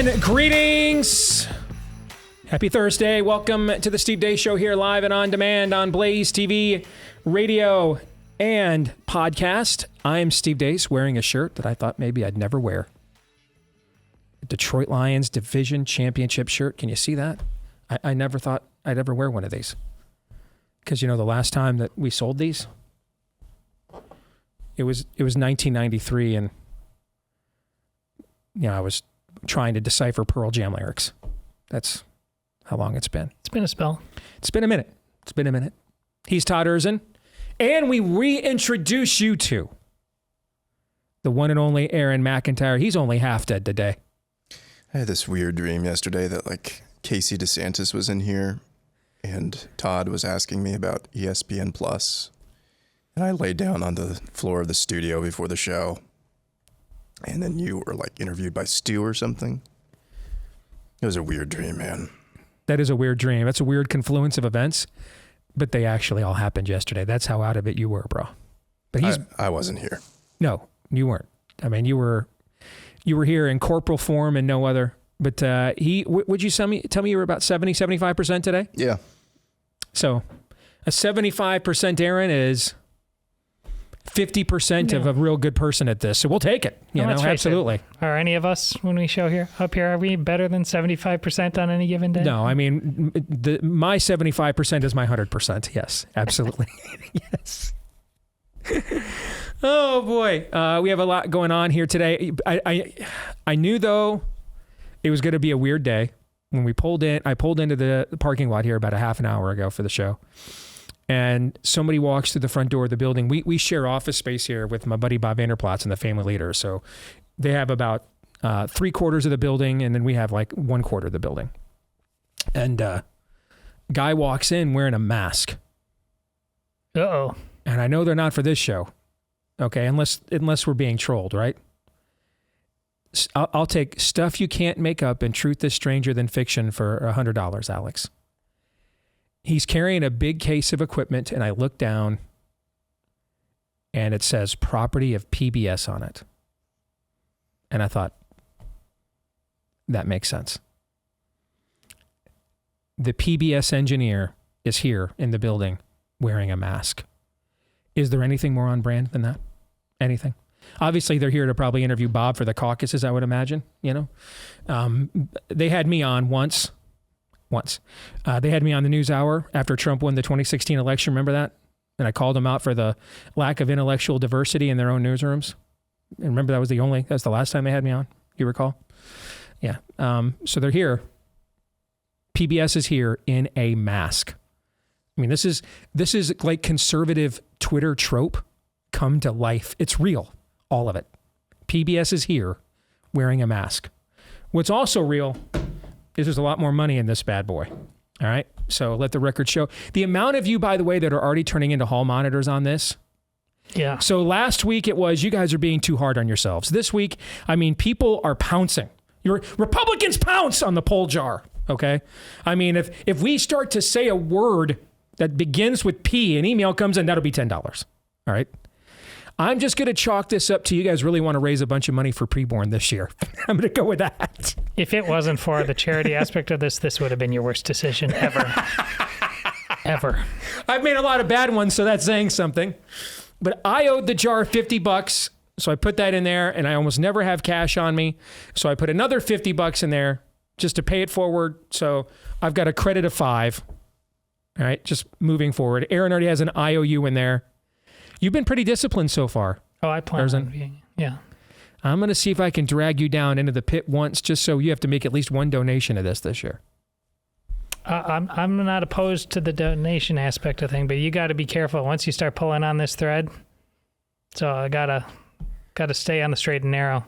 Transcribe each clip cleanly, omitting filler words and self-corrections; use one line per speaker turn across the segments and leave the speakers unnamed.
And greetings. Happy Thursday. Welcome to the Steve Deace Show here live and on demand on BlazeTV, radio, and podcast. I'm Steve Deace wearing a shirt that I thought maybe I'd never wear. A Detroit Lions Division Championship shirt. Can you see that? I never thought I'd ever wear one of these. Because, you know, the last time that we sold these, it was 1993, and, you know, I was trying to decipher Pearl Jam lyrics. That's how long it's been.
It's been a spell.
It's been a minute. He's Todd Erzin. And we reintroduce you to the one and only Aaron McIntyre. He's only half dead today.
I had this weird dream yesterday that, like, Casey DeSantis was in here and Todd was asking me about ESPN Plus. And I laid down on the floor of the studio before the show. And then you were, like, interviewed by Stu or something. It was a weird dream, man.
That is a weird dream. That's a weird confluence of events, but they actually all happened yesterday. That's how out of it you were, bro. But
I wasn't here.
No, you weren't. I mean, you were here in corporal form and no other. But would you tell me you were about 75% today?
Yeah.
So a 75% Aaron is 50% of a real good person at this. So we'll take it. You know, absolutely.
Are any of us, when we show here, up here, are we better than 75% on any given day?
No, I mean, my 75% is my 100%. Yes, absolutely. Yes. Oh boy. We have a lot going on here today. I knew, though, it was going to be a weird day when we pulled in. I pulled into the parking lot here about a half an hour ago for the show. And somebody walks through the front door of the building. We share office space here with my buddy Bob Vanderplatz and the family leader. So they have about 3/4 of the building, and then we have like 1/4 of the building. And guy walks in wearing a mask.
Uh-oh.
And I know they're not for this show. Okay, unless we're being trolled, right? I'll take stuff you can't make up and truth is stranger than fiction for $100, Alex. He's carrying a big case of equipment, and I look down, and it says property of PBS on it. And I thought, that makes sense. The PBS engineer is here in the building wearing a mask. Is there anything more on brand than that? Anything? Obviously, they're here to probably interview Bob for the caucuses, I would imagine. You know, they had me on once. They had me on the NewsHour after Trump won the 2016 election. Remember that? And I called them out for the lack of intellectual diversity in their own newsrooms. And remember, that's the last time they had me on. You recall? Yeah. So they're here. PBS is here in a mask. I mean, this is like conservative Twitter trope come to life. It's real. All of it. PBS is here wearing a mask. What's also real is there's a lot more money in this bad boy. All right. So let the record show. The amount of you, by the way, that are already turning into hall monitors on this.
Yeah.
So last week it was, you guys are being too hard on yourselves. This week, I mean, people are pouncing. Your Republicans pounce on the poll jar. Okay. I mean, if we start to say a word that begins with P, an email comes in, that'll be $10. All right. I'm just going to chalk this up to you guys really want to raise a bunch of money for preborn this year. I'm going to go with that.
If it wasn't for the charity aspect of this would have been your worst decision ever. Ever.
I've made a lot of bad ones, so that's saying something. But I owed the jar $50, so I put that in there, and I almost never have cash on me. So I put another $50 in there just to pay it forward. So I've got a credit of $5. All right, just moving forward. Aaron already has an IOU in there. You've been pretty disciplined so far.
Oh, I plan on being, yeah.
I'm going to see if I can drag you down into the pit once, just so you have to make at least one donation of this year.
I'm not opposed to the donation aspect of thing, but you got to be careful once you start pulling on this thread. So I gotta stay on the straight and narrow.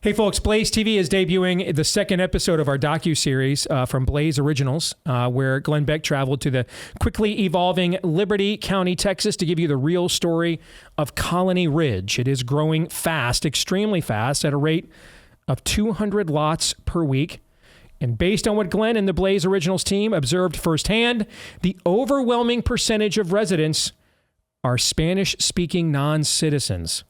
Hey folks, BlazeTV is debuting the second episode of our docuseries from Blaze Originals, where Glenn Beck traveled to the quickly evolving Liberty County, Texas, to give you the real story of Colony Ridge. It is growing fast, extremely fast, at a rate of 200 lots per week. And based on what Glenn and the Blaze Originals team observed firsthand, the overwhelming percentage of residents are Spanish-speaking non-citizens.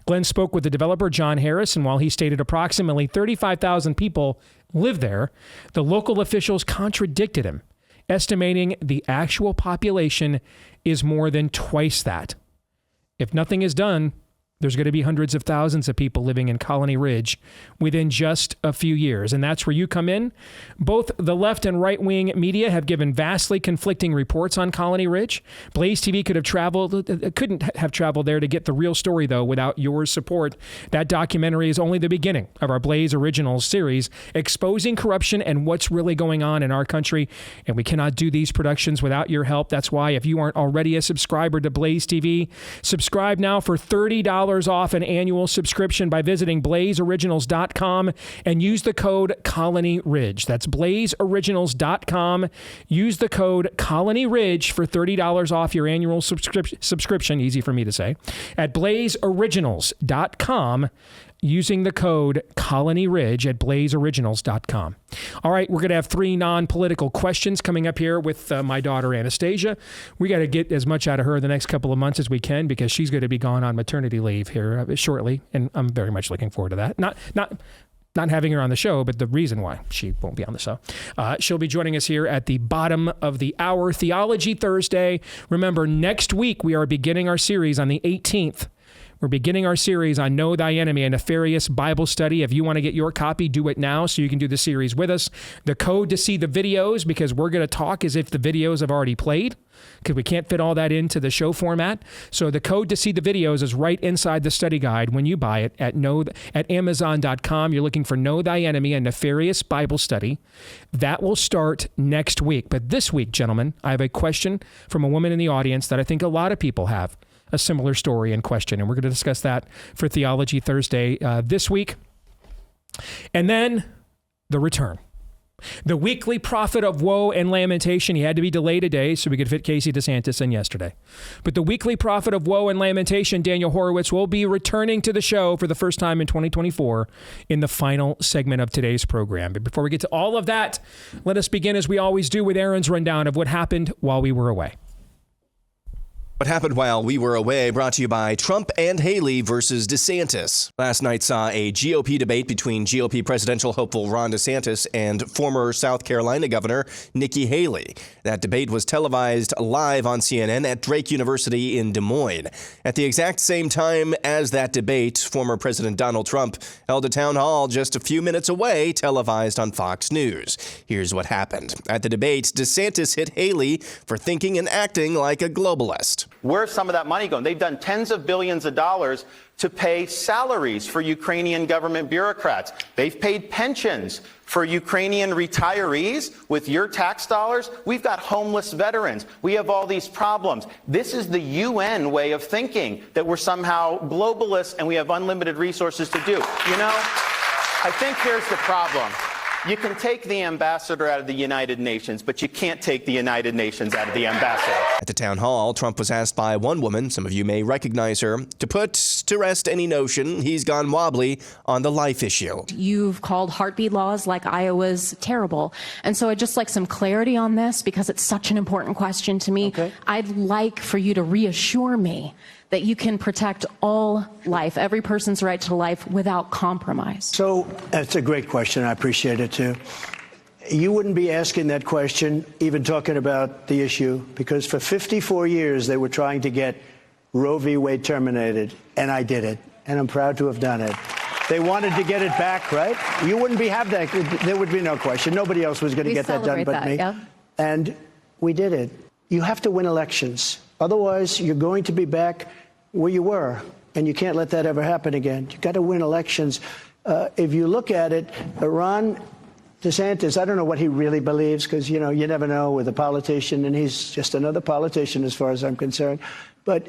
Glenn spoke with the developer, John Harris, and while he stated approximately 35,000 people live there, the local officials contradicted him, estimating the actual population is more than twice that. If nothing is done, there's going to be hundreds of thousands of people living in Colony Ridge within just a few years. And that's where you come in. Both the left and right-wing media have given vastly conflicting reports on Colony Ridge. BlazeTV couldn't have traveled there to get the real story, though, without your support. That documentary is only the beginning of our Blaze Originals series, exposing corruption and what's really going on in our country. And we cannot do these productions without your help. That's why, if you aren't already a subscriber to BlazeTV, subscribe now for $30 off an annual subscription by visiting blazeoriginals.com and use the code Colony Ridge. That's blazeoriginals.com. Use the code Colony Ridge for $30 off your annual subscription. Easy for me to say. At blazeoriginals.com. Using the code Colony Ridge at blazeoriginals.com. All right, we're going to have 3 non-political questions coming up here with my daughter Anastasia. We got to get as much out of her the next couple of months as we can because she's going to be gone on maternity leave here shortly, and I'm very much looking forward to that. Not having her on the show, but the reason why she won't be on the show. She'll be joining us here at the bottom of the hour, Theology Thursday. Remember, next week we are beginning our series on the 18th. We're beginning our series on Know Thy Enemy, a nefarious Bible study. If you want to get your copy, do it now so you can do the series with us. The code to see the videos, because we're going to talk as if the videos have already played, because we can't fit all that into the show format. So the code to see the videos is right inside the study guide when you buy it at Amazon.com. You're looking for Know Thy Enemy, a nefarious Bible study. That will start next week. But this week, gentlemen, I have a question from a woman in the audience that I think a lot of people have a similar story and question. And we're going to discuss that for Theology Thursday this week. And then the return. The weekly prophet of woe and lamentation. He had to be delayed a day so we could fit Casey DeSantis in yesterday. But the weekly prophet of woe and lamentation, Daniel Horowitz, will be returning to the show for the first time in 2024 in the final segment of today's program. But before we get to all of that, let us begin, as we always do, with Aaron's rundown of what happened while we were away.
What happened while we were away, brought to you by Trump and Haley versus DeSantis. Last night saw a GOP debate between GOP presidential hopeful Ron DeSantis and former South Carolina Governor Nikki Haley. That debate was televised live on CNN at Drake University in Des Moines. At the exact same time as that debate, former President Donald Trump held a town hall just a few minutes away, televised on Fox News. Here's what happened. At the debate, DeSantis hit Haley for thinking and acting like a globalist.
Where's some of that money going? They've done tens of billions of dollars to pay salaries for Ukrainian government bureaucrats. They've paid pensions for Ukrainian retirees with your tax dollars. We've got homeless veterans. We have all these problems. This is the UN way of thinking, that we're somehow globalists and we have unlimited resources to do. You know, I think here's the problem. You can take the ambassador out of the United Nations, but you can't take the United Nations out of the ambassador.
At the town hall, Trump was asked by one woman, some of you may recognize her, to put to rest any notion he's gone wobbly on the life issue.
You've called heartbeat laws like Iowa's terrible. And so I'd just like some clarity on this because it's such an important question to me. Okay. I'd like for you to reassure me that you can protect all life, every person's right to life, without compromise.
So that's a great question. I appreciate it, too. You wouldn't be asking that question, even talking about the issue, because for 54 years they were trying to get Roe v. Wade terminated, and I did it, and I'm proud to have done it. They wanted to get it back, right? You wouldn't have that. There would be no question. Nobody else was going to get that done but me. Yeah. And we did it. You have to win elections. Otherwise, you're going to be back where you were, and you can't let that ever happen again. You've got to win elections. If you look at it, Ron DeSantis, I don't know what he really believes, because, you know, you never know with a politician, and he's just another politician as far as I'm concerned. But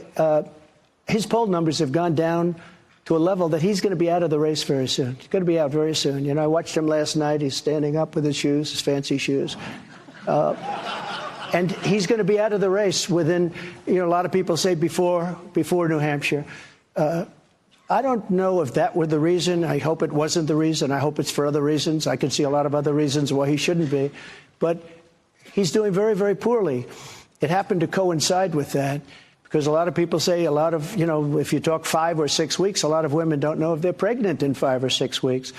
his poll numbers have gone down to a level that he's going to be out of the race very soon. He's going to be out very soon. You know, I watched him last night. He's standing up with his shoes, his fancy shoes. And he's going to be out of the race within, you know, a lot of people say before New Hampshire. I don't know if that were the reason. I hope it wasn't the reason. I hope it's for other reasons. I can see a lot of other reasons why he shouldn't be. But he's doing very, very poorly. It happened to coincide with that. Because a lot of people say if you talk 5 or 6 weeks, a lot of women don't know if they're pregnant in 5 or 6 weeks.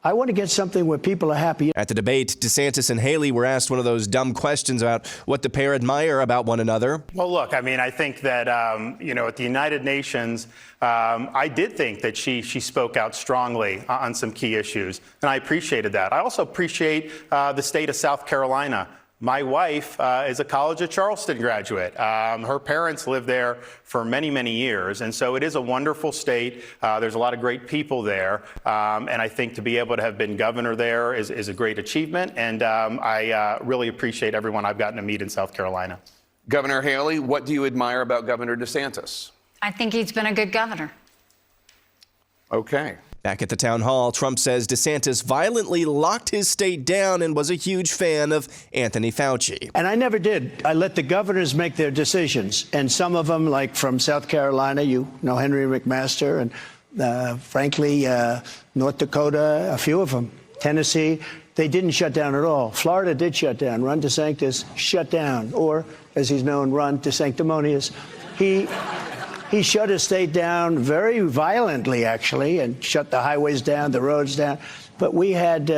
I want to get something where people are happy.
At the debate, DeSantis and Haley were asked one of those dumb questions about what the pair admire about one another.
Well, look, I mean, I think that, at the United Nations, I did think that she spoke out strongly on some key issues, and I appreciated that. I also appreciate the state of South Carolina. My wife is a College of Charleston graduate. Her parents lived there for many, many years. And so it is a wonderful state. There's a lot of great people there. And I think to be able to have been governor there is a great achievement. And I really appreciate everyone I've gotten to meet in South Carolina.
Governor Haley, what do you admire about Governor DeSantis?
I think he's been a good governor.
Okay.
Back at the town hall, Trump says DeSantis violently locked his state down and was a huge fan of Anthony Fauci.
And I never did. I let the governors make their decisions. And some of them, like from South Carolina, Henry McMaster, and frankly, North Dakota, a few of them, Tennessee, they didn't shut down at all. Florida did shut down. Ron DeSantis shut down, or as he's known, Ron DeSanctimonious. He shut his state down very violently, actually, and shut the highways down, the roads down. But we had,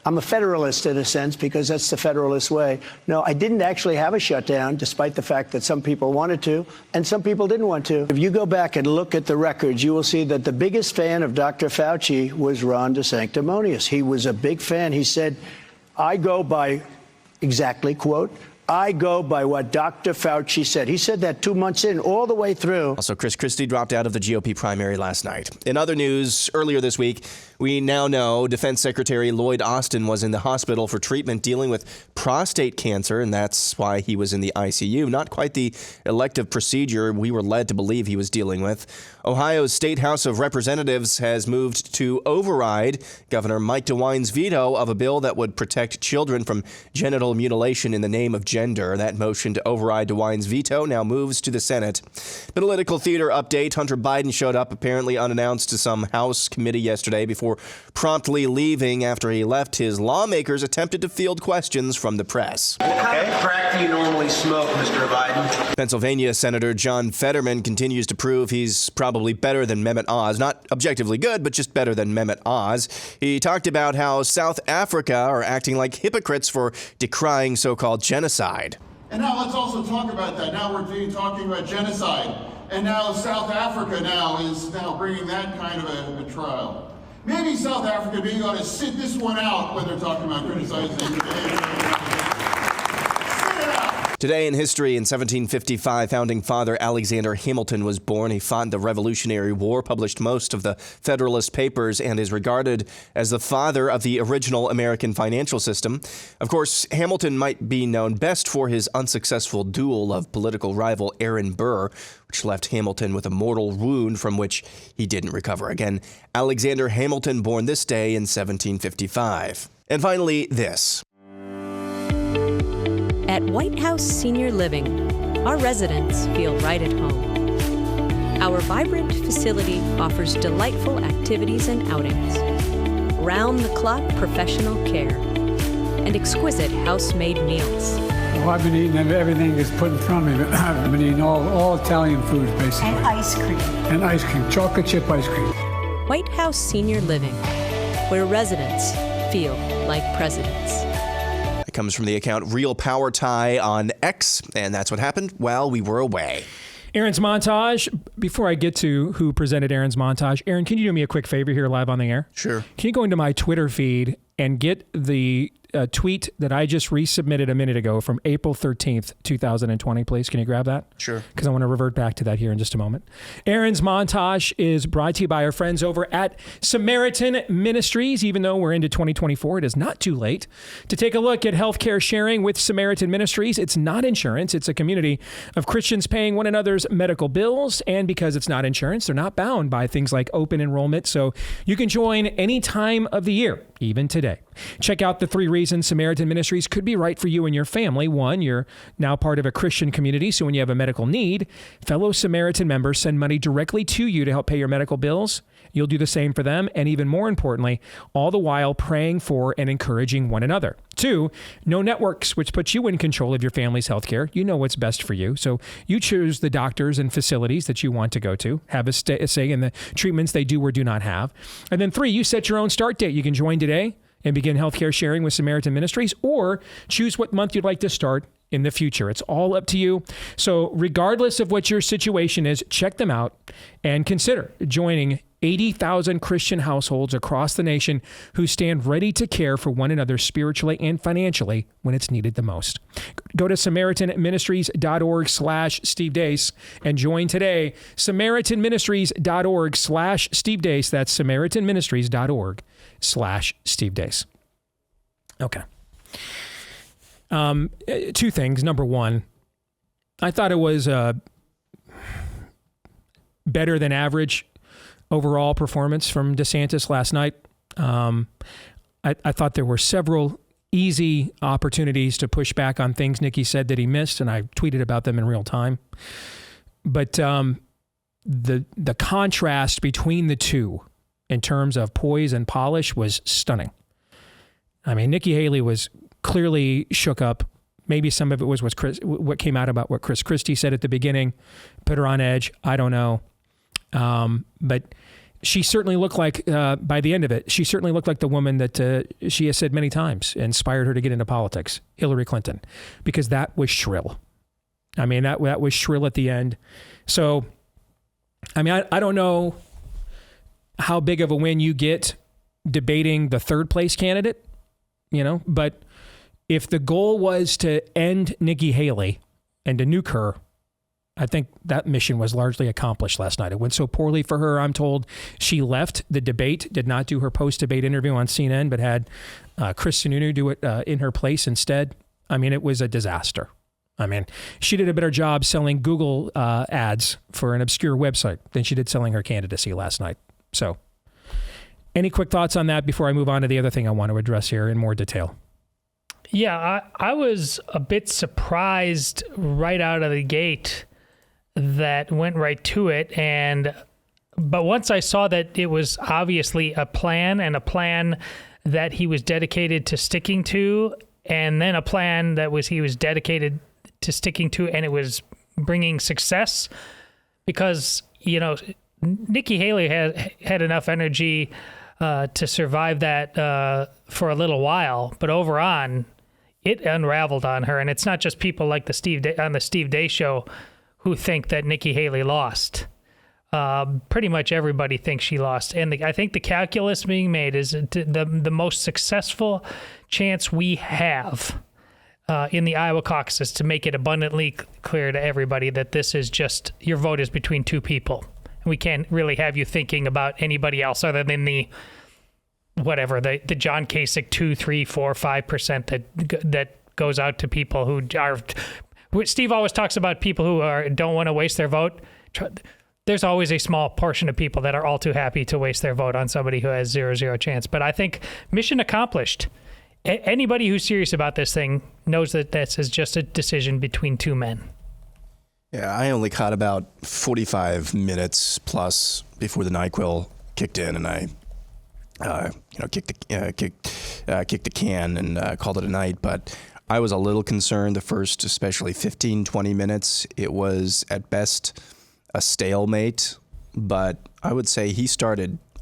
I'm a federalist in a sense, because that's the federalist way. No, I didn't actually have a shutdown, despite the fact that some people wanted to, and some people didn't want to. If you go back and look at the records, you will see that the biggest fan of Dr. Fauci was Ron DeSanctimonious. He was a big fan. He said, I go by, exactly, quote, I go by what Dr. Fauci said. He said that 2 months in, all the way through.
Also, Chris Christie dropped out of the GOP primary last night. In other news, earlier this week, we now know Defense Secretary Lloyd Austin was in the hospital for treatment dealing with prostate cancer, and that's why he was in the ICU. Not quite the elective procedure we were led to believe he was dealing with. Ohio's State House of Representatives has moved to override Governor Mike DeWine's veto of a bill that would protect children from genital mutilation in the name of gender. That motion to override DeWine's veto now moves to the Senate. Political theater update. Hunter Biden showed up apparently unannounced to some House committee yesterday before promptly leaving. After he left, his lawmakers attempted to field questions from the press.
How much crack do you normally smoke, Mr. Biden?
Pennsylvania Senator John Fetterman continues to prove he's probably better than Mehmet Oz. Not objectively good, but just better than Mehmet Oz. He talked about how South Africa are acting like hypocrites for decrying so-called genocide.
And now let's also talk about that. Now we're talking about genocide. And now South Africa is bringing that kind of a trial. Maybe South Africa being able to sit this one out when they're talking about criticizing.
Today in history, in 1755, founding father Alexander Hamilton was born. He fought in the Revolutionary War, published most of the Federalist Papers, and is regarded as the father of the original American financial system. Of course, Hamilton might be known best for his unsuccessful duel of political rival Aaron Burr, which left Hamilton with a mortal wound from which he didn't recover. Again, Alexander Hamilton, born this day in 1755. And finally, this.
At White House Senior Living, our residents feel right at home. Our vibrant facility offers delightful activities and outings, round-the-clock professional care, and exquisite house-made meals.
Well, I've been eating everything that's put in front of me. I've been eating all Italian foods, basically.
And ice cream.
And ice cream, chocolate chip ice cream.
White House Senior Living, where residents feel like presidents.
It comes from the account Real Power Tie on X, and that's what happened while we were away.
Aaron's montage. Before I get to who presented Aaron's montage, Aaron, can you do me a quick favor here live on the air?
Sure.
Can you go into my Twitter feed and get the tweet that I just resubmitted a minute ago from April 13th, 2020, please? Can you grab that?
Sure.
Because I want to revert back to that here in just a moment. Aaron's montage is brought to you by our friends over at Samaritan Ministries. Even though we're into 2024, it is not too late to take a look at healthcare sharing with Samaritan Ministries. It's not insurance. It's a community of Christians paying one another's medical bills. And because it's not insurance, they're not bound by things like open enrollment. So you can join any time of the year, even today. Check out the 3 reasons Samaritan Ministries could be right for you and your family. 1, you're now part of a Christian community, so when you have a medical need, fellow Samaritan members send money directly to you to help pay your medical bills. You'll do the same for them, and even more importantly, all the while praying for and encouraging one another. 2, no networks, which puts you in control of your family's healthcare. You know what's best for you, so you choose the doctors and facilities that you want to go to, have a say in the treatments they do or do not have. And then 3, you set your own start date. You can join today and begin healthcare sharing with Samaritan Ministries, or choose what month you'd like to start in the future. It's all up to you. So regardless of what your situation is, check them out and consider joining 80,000 Christian households across the nation who stand ready to care for one another spiritually and financially when it's needed the most. Go to SamaritanMinistries.org/Steve Deace and join today. SamaritanMinistries.org/Steve Deace. That's SamaritanMinistries.org/Steve Deace. Okay. 2 things. Number 1, I thought it was better than average overall performance from DeSantis last night. I thought there were several easy opportunities to push back on things Nikki said that he missed, and I tweeted about them in real time. But the contrast between the two in terms of poise and polish was stunning. I mean, Nikki Haley was clearly shook up. Maybe some of it was what came out about what Chris Christie said at the beginning, put her on edge. I don't know. But she certainly looked like, by the end of it, she certainly looked like the woman that she has said many times inspired her to get into politics, Hillary Clinton, because that was shrill. I mean, that was shrill at the end. So, I mean, I don't know how big of a win you get debating the 3rd place candidate, but if the goal was to end Nikki Haley and to nuke her, I think that mission was largely accomplished last night. It went so poorly for her, I'm told. She left the debate, did not do her post-debate interview on CNN, but had Chris Sununu do it in her place instead. I mean, it was a disaster. I mean, she did a better job selling Google ads for an obscure website than she did selling her candidacy last night. So, any quick thoughts on that before I move on to the other thing I want to address here in more detail?
Yeah, I was a bit surprised right out of the gate that went right to it, but once I saw that it was obviously a plan, and a plan that he was dedicated to sticking to, and then a plan that he was dedicated to sticking to, and it was bringing success, because Nikki Haley had enough energy to survive that for a little while, but over on, it unraveled on her, and it's not just people like the Steve Deace Show who think that Nikki Haley lost. Pretty much everybody thinks she lost. And I think the calculus being made is the most successful chance we have in the Iowa caucuses to make it abundantly clear to everybody that this is just, your vote is between 2 people. And we can't really have you thinking about anybody else other than the John Kasich 2, 3, 4, 5% that goes out to people who are... Steve always talks about people who don't want to waste their vote. There's always a small portion of people that are all too happy to waste their vote on somebody who has 0 chance. But I think mission accomplished. Anybody who's serious about this thing knows that this is just a decision between 2 men.
Yeah, I only caught about 45 minutes plus before the NyQuil kicked in, and I kicked the can and called it a night. But I was a little concerned the first, especially 15, 20 minutes. It was at best a stalemate, but I would say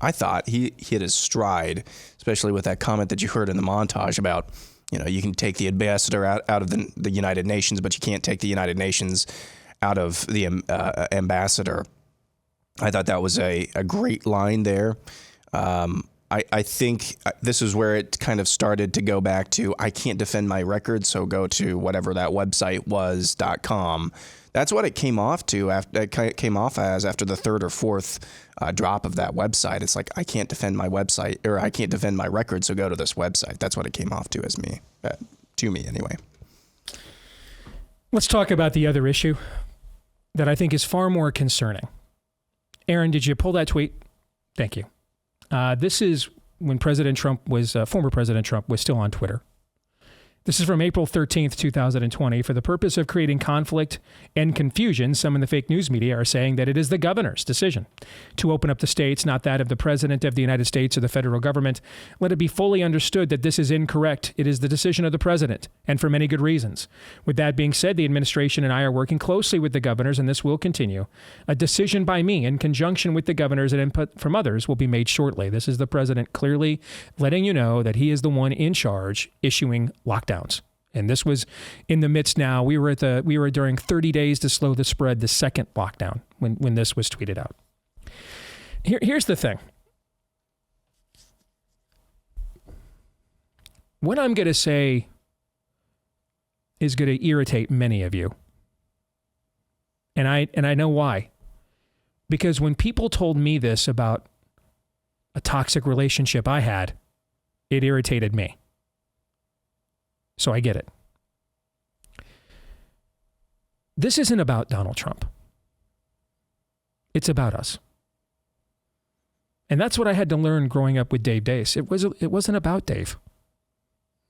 I thought he hit his stride, especially with that comment that you heard in the montage about, you can take the ambassador out of the United Nations, but you can't take the United Nations out of the ambassador. I thought that was a great line there. I think this is where it kind of started to go back to, I can't defend my record, so go to whatever that website was, .com. That's what it came off as after the 3rd or 4th drop of that website. It's like, I can't defend my website, or I can't defend my record, so go to this website. That's what it came off to me anyway.
Let's talk about the other issue that I think is far more concerning. Aaron, did you pull that tweet? Thank you. This is when President Trump was, former President Trump was still on Twitter. This is from April 13th, 2020. For the purpose of creating conflict and confusion, some in the fake news media are saying that it is the governor's decision to open up the states, not that of the President of the United States or the federal government. Let it be fully understood that this is incorrect. It is the decision of the President, and for many good reasons. With that being said, the administration and I are working closely with the governors, and this will continue. A decision by me in conjunction with the governors and input from others will be made shortly. This is the President clearly letting you know that he is the one in charge issuing lockdowns. And this was in the midst now. We were during 30 days to slow the spread, the second lockdown when this was tweeted out. Here's the thing. What I'm going to say is going to irritate many of you. And I know why. Because when people told me this about a toxic relationship I had, it irritated me. So I get it. This isn't about Donald Trump. It's about us. And that's what I had to learn growing up with Dave Deace. It wasn't about Dave.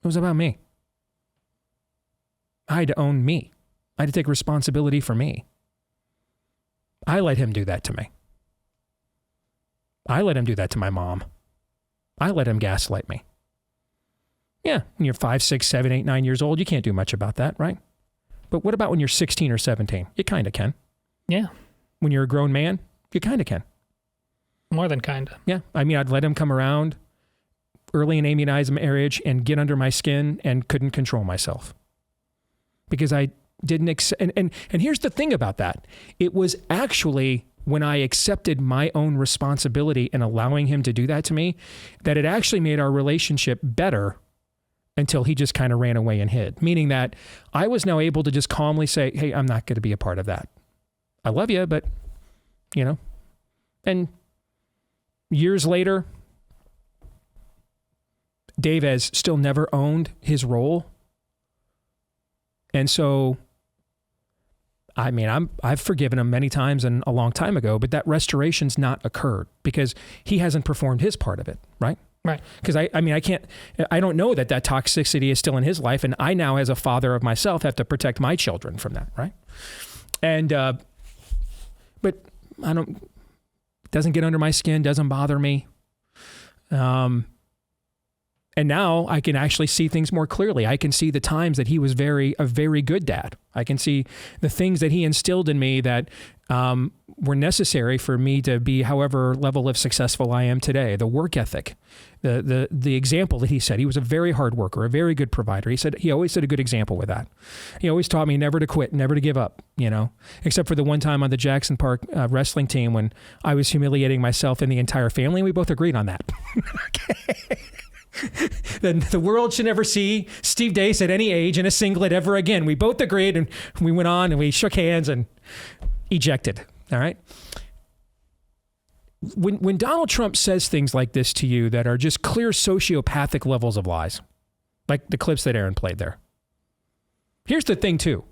It was about me. I had to own me. I had to take responsibility for me. I let him do that to me. I let him do that to my mom. I let him gaslight me. Yeah, when you're 5, 6, 7, 8, 9 years old, you can't do much about that, right? But what about when you're 16 or 17? You kind of can.
Yeah.
When you're a grown man, you kind of can.
More than kind of.
Yeah. I mean, I'd let him come around early in Amy and I's marriage and get under my skin and couldn't control myself. Because I didn't and here's the thing about that. It was actually when I accepted my own responsibility in allowing him to do that to me, that it actually made our relationship better until he just kind of ran away and hid. Meaning that I was now able to just calmly say, hey, I'm not going to be a part of that. I love you, but, you know. And years later, Dave has still never owned his role. And so, I mean, I've forgiven him many times and a long time ago, but that restoration's not occurred because he hasn't performed his part of it, right?
Right.
Because I don't know that toxicity is still in his life. And I now, as a father of myself, have to protect my children from that. Right. And, but it doesn't get under my skin, doesn't bother me. And now I can actually see things more clearly. I can see the times that he was a very good dad. I can see the things that he instilled in me that were necessary for me to be however level of successful I am today. The work ethic, the example that he set. He was a very hard worker, a very good provider. He always set a good example with that. He always taught me never to quit, never to give up, you know, except for the one time on the Jackson Park wrestling team when I was humiliating myself and the entire family. We both agreed on that. Okay. Then the world should never see Steve Deace at any age in a singlet ever again. We both agreed, and we went on and we shook hands and ejected. All right. When Donald Trump says things like this to you that are just clear sociopathic levels of lies, like the clips that Aaron played there. Here's the thing too.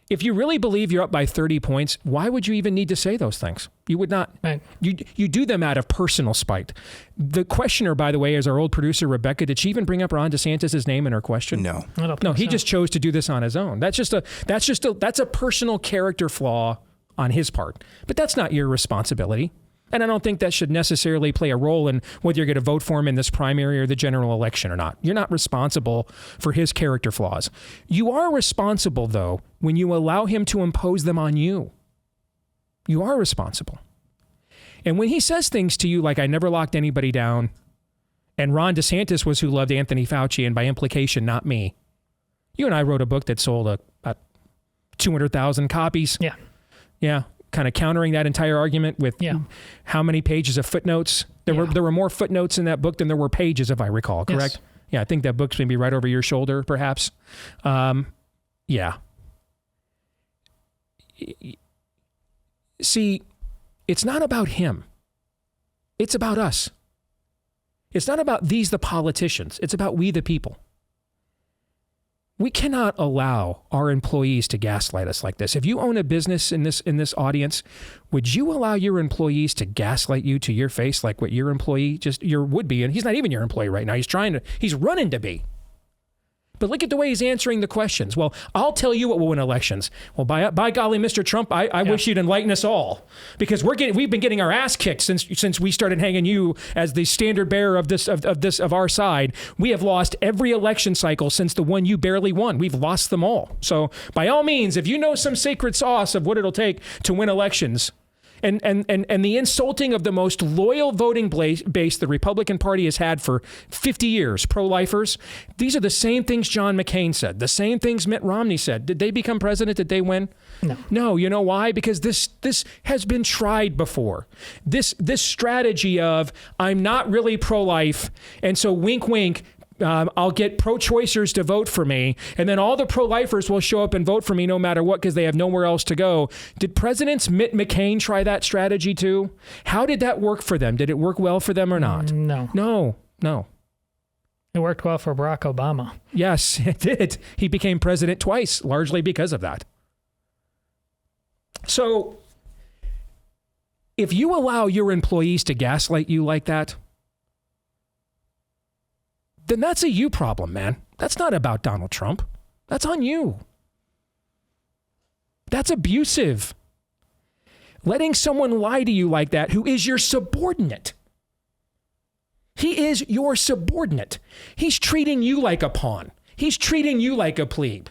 If you really believe you're up by 30 points, why would you even need to say those things? You would not. Right. You do them out of personal spite. The questioner, by the way, is our old producer, Rebecca. Did she even bring up Ron DeSantis' name in her question?
No.
No, he just chose to do this on his own. That's a personal character flaw on his part. But that's not your responsibility. And I don't think that should necessarily play a role in whether you're going to vote for him in this primary or the general election or not. You're not responsible for his character flaws. You are responsible, though, when you allow him to impose them on you. You are responsible. And when he says things to you like, I never locked anybody down, and Ron DeSantis was who loved Anthony Fauci, and by implication, not me. You and I wrote a book that sold about 200,000 copies.
Yeah.
Yeah. Kind of countering that entire argument with how many pages of footnotes. There were more footnotes in that book than there were pages, if I recall, correct? Yes. Yeah, I think that book's maybe right over your shoulder, perhaps. Yeah. See, it's not about him. It's about us. It's not about these, the politicians. It's about we, the people. We cannot allow our employees to gaslight us like this. If you own a business in this audience, would you allow your employees to gaslight you to your face like what your employee your would-be, and he's not even your employee right now. He's running to be. But look at the way he's answering the questions. Well, I'll tell you what will win elections. Well, by golly, Mr. Trump, I wish you'd enlighten us all, because we've been getting our ass kicked since we started hanging you as the standard bearer of our side. We have lost every election cycle since the one you barely won. We've lost them all. So by all means, if you know some secret sauce of what it'll take to win elections, and the insulting of the most loyal voting base the Republican Party has had for 50 years, pro-lifers, these are the same things John McCain said, the same things Mitt Romney said. Did they become president? Did they win?
No.
No, you know why? Because this has been tried before. This strategy of, I'm not really pro-life, and so wink, wink, I'll get pro-choicers to vote for me, and then all the pro-lifers will show up and vote for me no matter what because they have nowhere else to go. Did President Mitt McCain try that strategy too? How did that work for them? Did it work well for them or not?
No. It worked well for Barack Obama.
Yes, it did. He became president twice, largely because of that. So if you allow your employees to gaslight you like that, then that's a you problem, man. That's not about Donald Trump. That's on you. That's abusive. Letting someone lie to you like that who is your subordinate. He is your subordinate. He's treating you like a pawn. He's treating you like a plebe.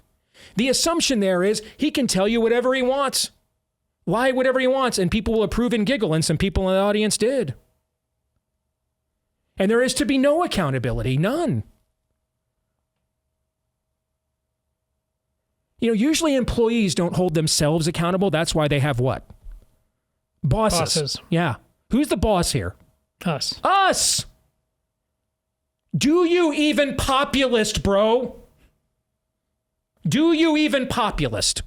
The assumption there is he can tell you whatever he wants, lie whatever he wants, and people will approve and giggle, and some people in the audience did. And there is to be no accountability, none. Usually employees don't hold themselves accountable. That's why they have what? Bosses. Yeah. Who's the boss here?
Us.
Us! Do you even populist, bro? Do you even populist?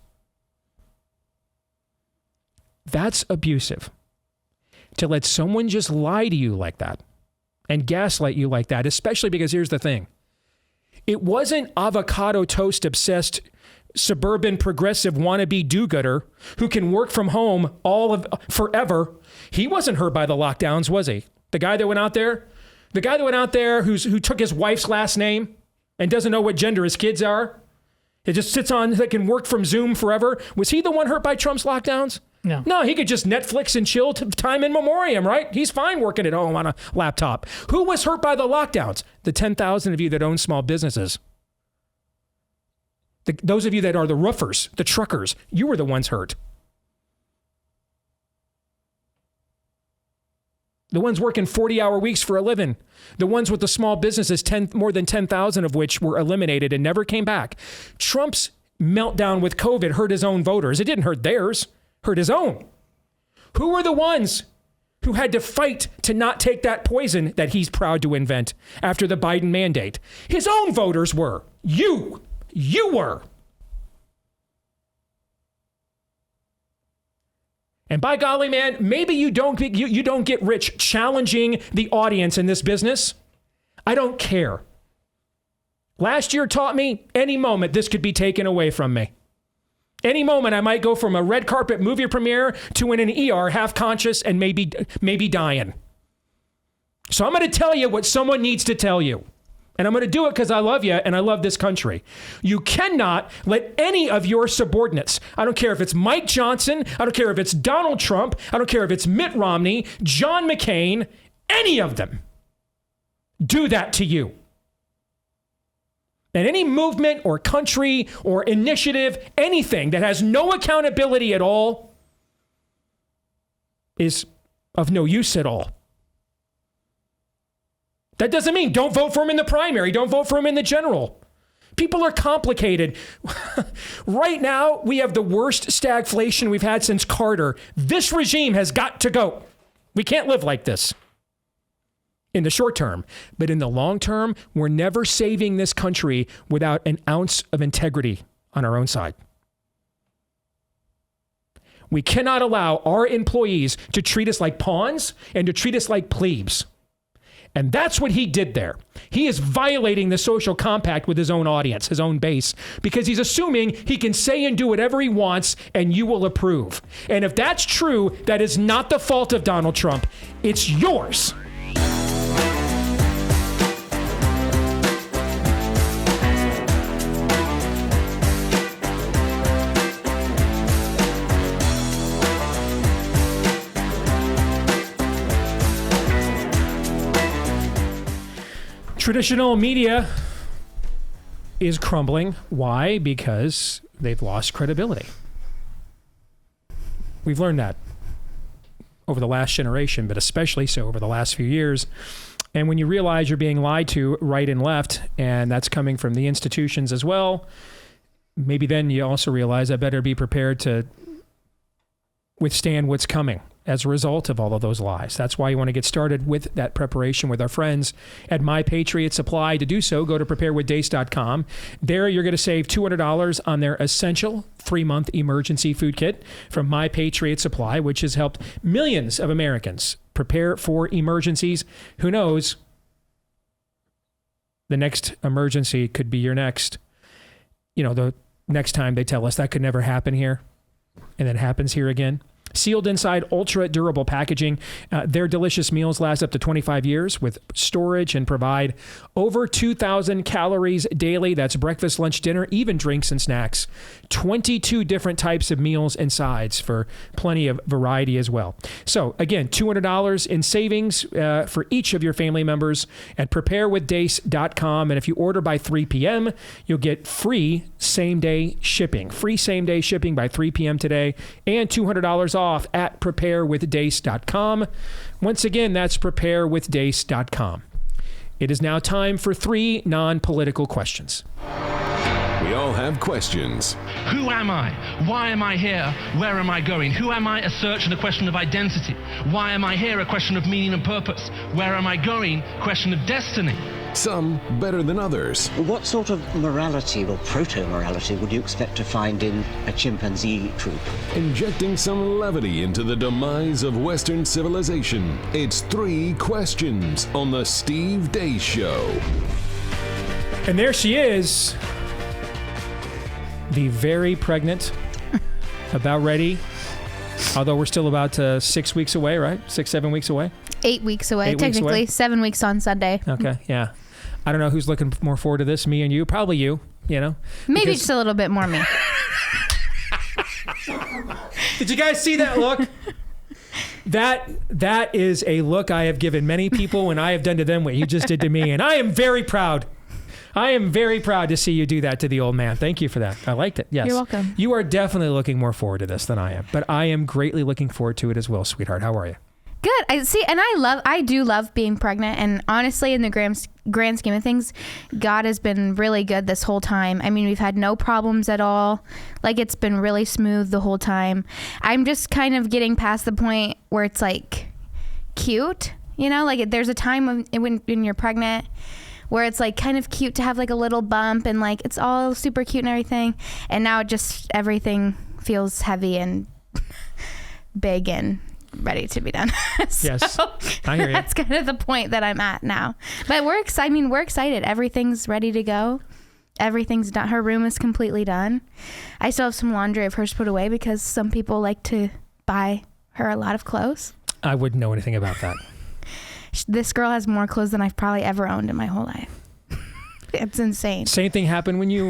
That's abusive. To let someone just lie to you like that and gaslight you like that, especially because here's the thing. It wasn't avocado toast obsessed suburban progressive wannabe do-gooder who can work from home forever. He wasn't hurt by the lockdowns, was he? The guy that went out there? The guy that went out there who took his wife's last name and doesn't know what gender his kids are? It just sits on, that can work from Zoom forever. Was he the one hurt by Trump's lockdowns? No, he could just Netflix and chill time in memoriam, right? He's fine working at home on a laptop. Who was hurt by the lockdowns? The 10,000 of you that own small businesses. Those of you that are the roofers, the truckers, you were the ones hurt. The ones working 40-hour weeks for a living. The ones with the small businesses, more than 10,000 of which were eliminated and never came back. Trump's meltdown with COVID hurt his own voters. It didn't hurt theirs, hurt his own. Who were the ones who had to fight to not take that poison that he's proud to invent after the Biden mandate? His own voters were. You were. And by golly, man, maybe you don't get rich challenging the audience in this business. I don't care. Last year taught me any moment this could be taken away from me. Any moment I might go from a red carpet movie premiere to in an ER half conscious and maybe dying. So I'm going to tell you what someone needs to tell you. And I'm going to do it because I love you and I love this country. You cannot let any of your subordinates, I don't care if it's Mike Johnson, I don't care if it's Donald Trump, I don't care if it's Mitt Romney, John McCain, any of them, do that to you. And any movement or country or initiative, anything that has no accountability at all is of no use at all. That doesn't mean don't vote for him in the primary. Don't vote for him in the general. People are complicated. Right now, we have the worst stagflation we've had since Carter. This regime has got to go. We can't live like this in the short term. But in the long term, we're never saving this country without an ounce of integrity on our own side. We cannot allow our employees to treat us like pawns and to treat us like plebes. And that's what he did there. He is violating the social compact with his own audience, his own base, because he's assuming he can say and do whatever he wants and you will approve. And if that's true, that is not the fault of Donald Trump. It's yours. Traditional media is crumbling. Why? Because they've lost credibility. We've learned that over the last generation, but especially so over the last few years. And when you realize you're being lied to right and left, and that's coming from the institutions as well, maybe then you also realize I better be prepared to withstand what's coming as a result of all of those lies. That's why you want to get started with that preparation with our friends at My Patriot Supply. To do so, go to preparewithdace.com. There, you're going to save $200 on their essential 3-month emergency food kit from My Patriot Supply, which has helped millions of Americans prepare for emergencies. Who knows? The next emergency could be your next. You know, the next time they tell us that could never happen here, and it happens here again. Sealed inside ultra durable packaging, their delicious meals last up to 25 years with storage and provide over 2,000 calories daily. That's breakfast, lunch, dinner, even drinks and snacks. 22 different types of meals and sides for plenty of variety as well. So again, $200 in savings for each of your family members at preparewithdace.com. And if you order by 3 p.m., you'll get free same-day shipping. Free same-day shipping by 3 p.m. today and $200 off at preparewithdace.com. Once again, that's preparewithdace.com. It is now time for 3 non-political questions.
We all have questions.
Who am I? Why am I here? Where am I going? Who am I? A search and a question of identity. Why am I here? A question of meaning and purpose. Where am I going? Question of destiny.
Some better than others.
What sort of morality or proto-morality would you expect to find in a chimpanzee troop?
Injecting some levity into the demise of Western civilization. It's 3 questions on the Steve Deace Show.
And there she is. The very pregnant, about ready, although we're still about 6 weeks away, right? 6-7 weeks away?
8 weeks away, technically. 7 weeks on Sunday.
Okay, yeah. I don't know who's looking more forward to this, me and you. Probably you, you know.
Maybe just a little bit more me.
Did you guys see that look? That is a look I have given many people when I have done to them what you just did to me, and I am very proud. I am very proud to see you do that to the old man. Thank you for that. I liked it. Yes.
You're welcome.
You are definitely looking more forward to this than I am, but I am greatly looking forward to it as well, sweetheart. How are you?
Good. I do love being pregnant, and honestly, in the grand scheme of things, God has been really good this whole time. I mean, we've had no problems at all. Like, it's been really smooth the whole time. I'm just kind of getting past the point where it's like cute, you know, like there's a time when you're pregnant where it's like kind of cute to have like a little bump and like it's all super cute and everything, and now just everything feels heavy and big and ready to be done. So
yes, I hear you.
That's kind of the point that I'm at now. But we're excited. I mean, we're excited. Everything's ready to go. Everything's done. Her room is completely done. I still have some laundry of hers put away because some people like to buy her a lot of clothes.
I wouldn't know anything about that.
This girl has more clothes than I've probably ever owned in my whole life. It's insane.
Same thing happened when you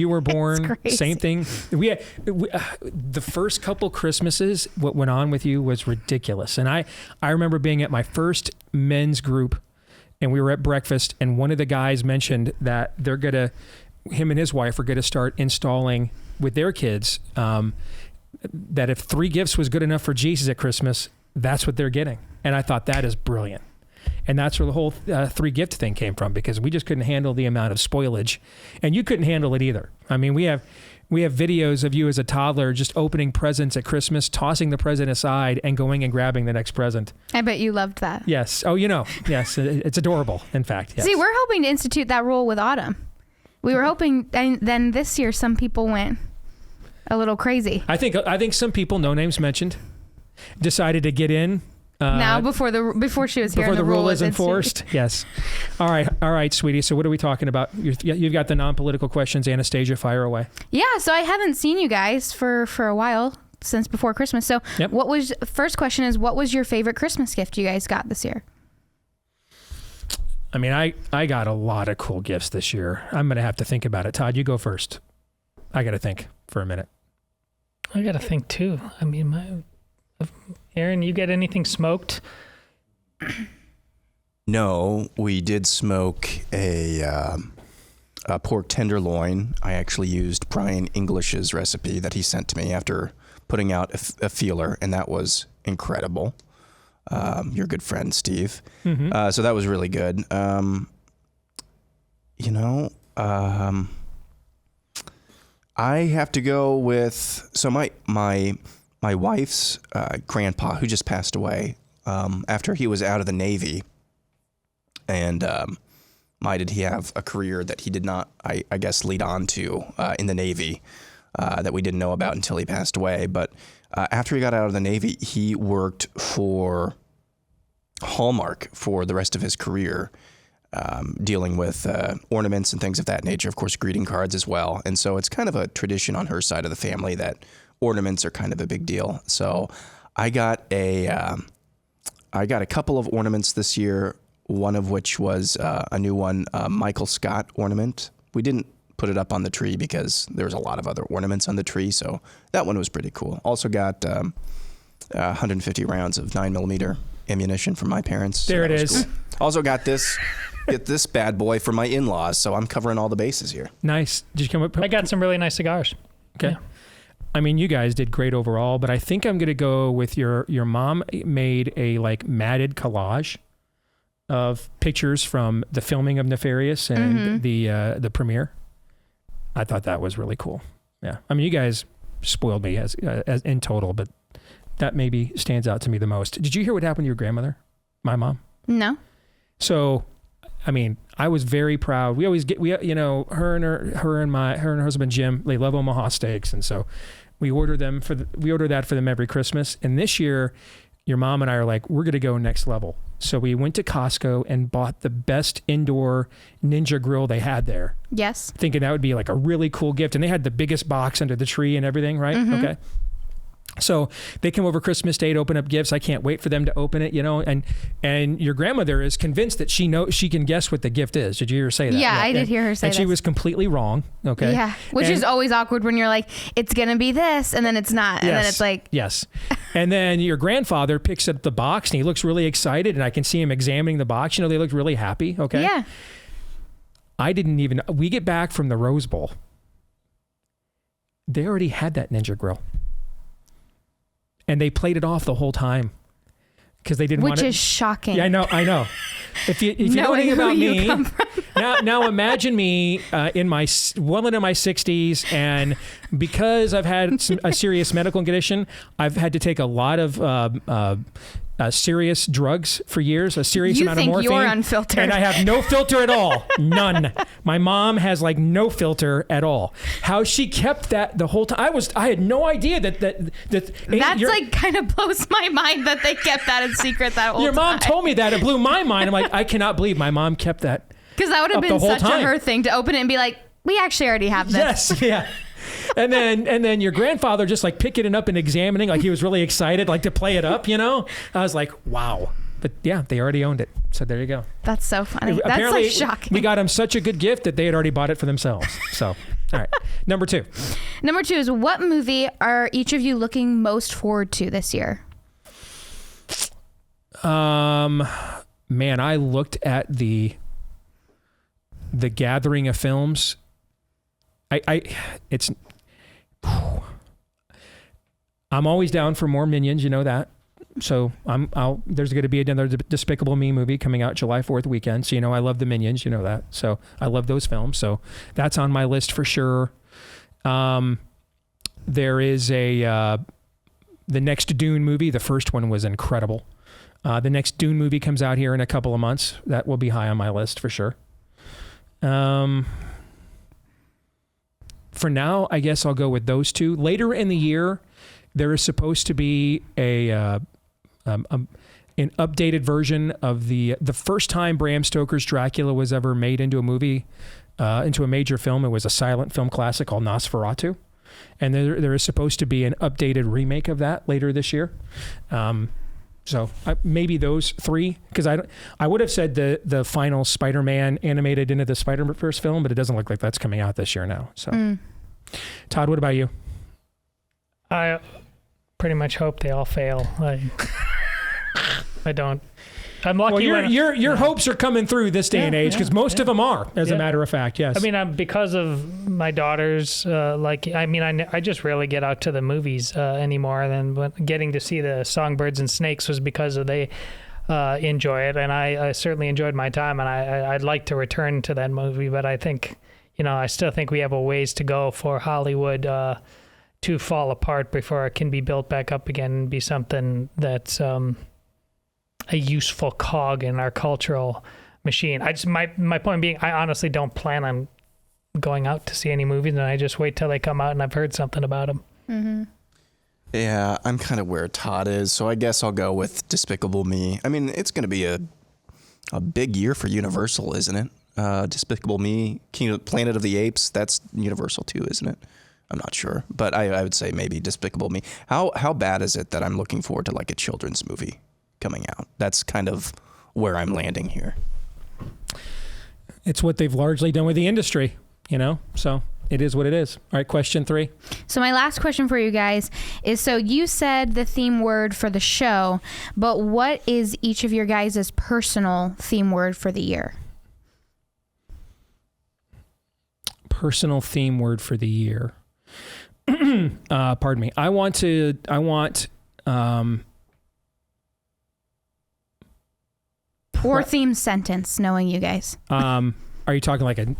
were born.
It's crazy.
Same thing. The first couple Christmases, what went on with you was ridiculous. And I remember being at my first men's group, and we were at breakfast, and one of the guys mentioned that him and his wife are gonna start installing with their kids that if 3 gifts was good enough for Jesus at Christmas, that's what they're getting. And I thought that is brilliant. And that's where the whole 3-gift thing came from, because we just couldn't handle the amount of spoilage, and you couldn't handle it either. I mean, we have videos of you as a toddler just opening presents at Christmas, tossing the present aside, and going and grabbing the next present.
I bet you loved that.
Yes. Oh, yes, it's adorable. In fact, yes.
See, we're hoping to institute that rule with Autumn. We were hoping, and then this year some people went a little crazy.
I think some people, no names mentioned, decided to get in
Now before she was here,
before
and
the rule is
was
enforced. Yes. All right, sweetie. So what are we talking about? You've got the non-political questions. Anastasia, fire away.
Yeah. So I haven't seen you guys for a while, since before Christmas. So first question is, what was your favorite Christmas gift you guys got this year?
I mean, I got a lot of cool gifts this year. I'm going to have to think about it. Todd, you go first. I got to think for a minute.
I got to think too. I mean, Aaron, you get anything smoked?
No, we did smoke a pork tenderloin. I actually used Brian English's recipe that he sent to me after putting out a feeler, and that was incredible. Your good friend, Steve. Mm-hmm. So that was really good. I have to go with, so my wife's grandpa, who just passed away, after he was out of the Navy, and my did he have a career that he did not, I guess, lead on to in the Navy that we didn't know about until he passed away. But after he got out of the Navy, he worked for Hallmark for the rest of his career, dealing with ornaments and things of that nature, of course, greeting cards as well. And so it's kind of a tradition on her side of the family that ornaments are kind of a big deal. So I got a couple of ornaments this year, one of which was a new one, Michael Scott ornament. We didn't put it up on the tree because there's a lot of other ornaments on the tree, so that one was pretty cool. Also got 150 rounds of 9mm ammunition from my parents. So
there it is.
Cool. Also got this bad boy for my in-laws, so I'm covering all the bases here.
Nice. Did you come up?
I got some really nice cigars.
Okay. Yeah. I mean, you guys did great overall, but I think I'm going to go with your mom made a matted collage of pictures from the filming of Nefarious and the premiere. I thought that was really cool. Yeah. I mean, you guys spoiled me as in total, but that maybe stands out to me the most. Did you hear what happened to your grandmother? My mom?
No.
So, I mean, I was very proud. We always get, her and her husband Jim, they love Omaha steaks. And so we order that for them every Christmas. And this year, your mom and I are like, we're going to go next level. So we went to Costco and bought the best indoor Ninja grill they had there.
Yes. Thinking
that would be like a really cool gift. And they had the biggest box under the tree and everything, right? Mm-hmm. Okay. So they come over Christmas Day to open up gifts. I can't wait for them to open it, and your grandmother is convinced that she can guess what the gift is. Did you hear her say that?
Yeah, I did hear her say that.
And she was completely wrong. Okay.
Yeah. Which is always awkward when you're like, it's going to be this, and then it's not. And then it's like.
Yes. And then your grandfather picks up the box and he looks really excited, and I can see him examining the box. They looked really happy. Okay.
Yeah.
We get back from the Rose Bowl. They already had that Ninja grill. And they played it off the whole time because they didn't want it.
Which is shocking.
Yeah, I know. If you know anything about me, now imagine me well into my 60s, and because I've had a serious medical condition, I've had to take a lot of serious drugs for years, a serious amount of morphine.
You think you're unfiltered.
And I have no filter at all. None. My mom has no filter at all. How she kept that the whole time. I had no idea that
kind of blows my mind that they kept that in secret that whole time.
Your mom told me that. It blew my mind. I'm like, I cannot believe my mom kept that.
Because that would have been such a her thing to open it and be like, we actually already have this.
Yes, yeah. And then your grandfather just picking it up and examining, he was really excited, to play it up, I was like, wow. But yeah, they already owned it. So there you go.
That's so funny.
Apparently,
that's shocking.
We got them such a good gift that they had already bought it for themselves. So, all right. Number two.
Number two is, what movie are each of you looking most forward to this year?
Man, I looked at the gathering of films. I'm always down for more Minions, you know that. So there's going to be another Despicable Me movie coming out July 4th weekend. So, I love the Minions, you know that. So I love those films. So that's on my list for sure. There is the next Dune movie. The first one was incredible. The next Dune movie comes out here in a couple of months. That will be high on my list for sure. For now, I guess I'll go with those two. Later in the year, there is supposed to be a an updated version of the first time Bram Stoker's Dracula was ever made into a movie, into a major film. It was a silent film classic called Nosferatu. And there is supposed to be an updated remake of that later this year. So maybe those three, because I would have said the final Spider-Man animated Into the Spider-Verse film, but it doesn't look like that's coming out this year now. So, Todd, what about you?
I pretty much hope they all fail. I don't. I'm lucky.
Well, your hopes are coming through this day and age, because most of them are, as a matter of fact. Yes.
I mean, because of my daughters, I just rarely get out to the movies anymore. Then getting to see the Songbirds and Snakes was because they enjoy it, and I certainly enjoyed my time, and I'd like to return to that movie. But I think, I still think we have a ways to go for Hollywood to fall apart before it can be built back up again and be something that's a useful cog in our cultural machine. My point being, I honestly don't plan on going out to see any movies, and I just wait till they come out and I've heard something about them.
Mm-hmm.
Yeah, I'm kind of where Todd is, so I guess I'll go with Despicable Me. I mean, it's going to be a big year for Universal, isn't it? Despicable Me, Planet of the Apes, that's Universal too, isn't it? I'm not sure, but I would say maybe Despicable Me. How bad is it that I'm looking forward to like a children's movie coming out? That's kind of where I'm landing here.
It's what they've largely done with the industry, so it is what it is. All right, question 3.
So my last question for you guys is, so you said the theme word for the show, but what is each of your guys' personal theme word for the year?
Personal theme word for the year. Pardon me. I want
or theme sentence, knowing you guys.
Are you talking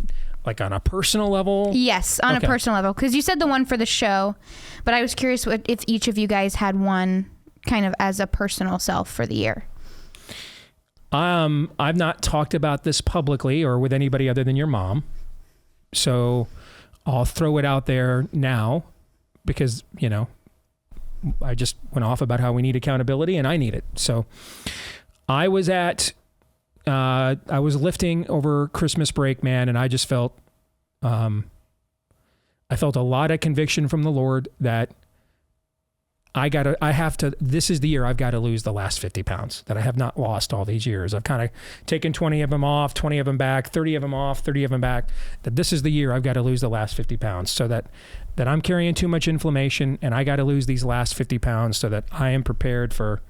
like on a personal level?
Yes, on a personal level. Because you said the one for the show, but I was curious if each of you guys had one kind of as a personal self for the year.
I've not talked about this publicly or with anybody other than your mom. So I'll throw it out there now because, I just went off about how we need accountability and I need it. So I was lifting over Christmas break, man, and I just felt, I felt a lot of conviction from the Lord that this is the year I've got to lose the last 50 pounds that I have not lost all these years. I've kind of taken 20 of them off, 20 of them back, 30 of them off, 30 of them back, that this is the year I've got to lose the last 50 pounds so that I'm carrying too much inflammation and I got to lose these last 50 pounds so that I am prepared for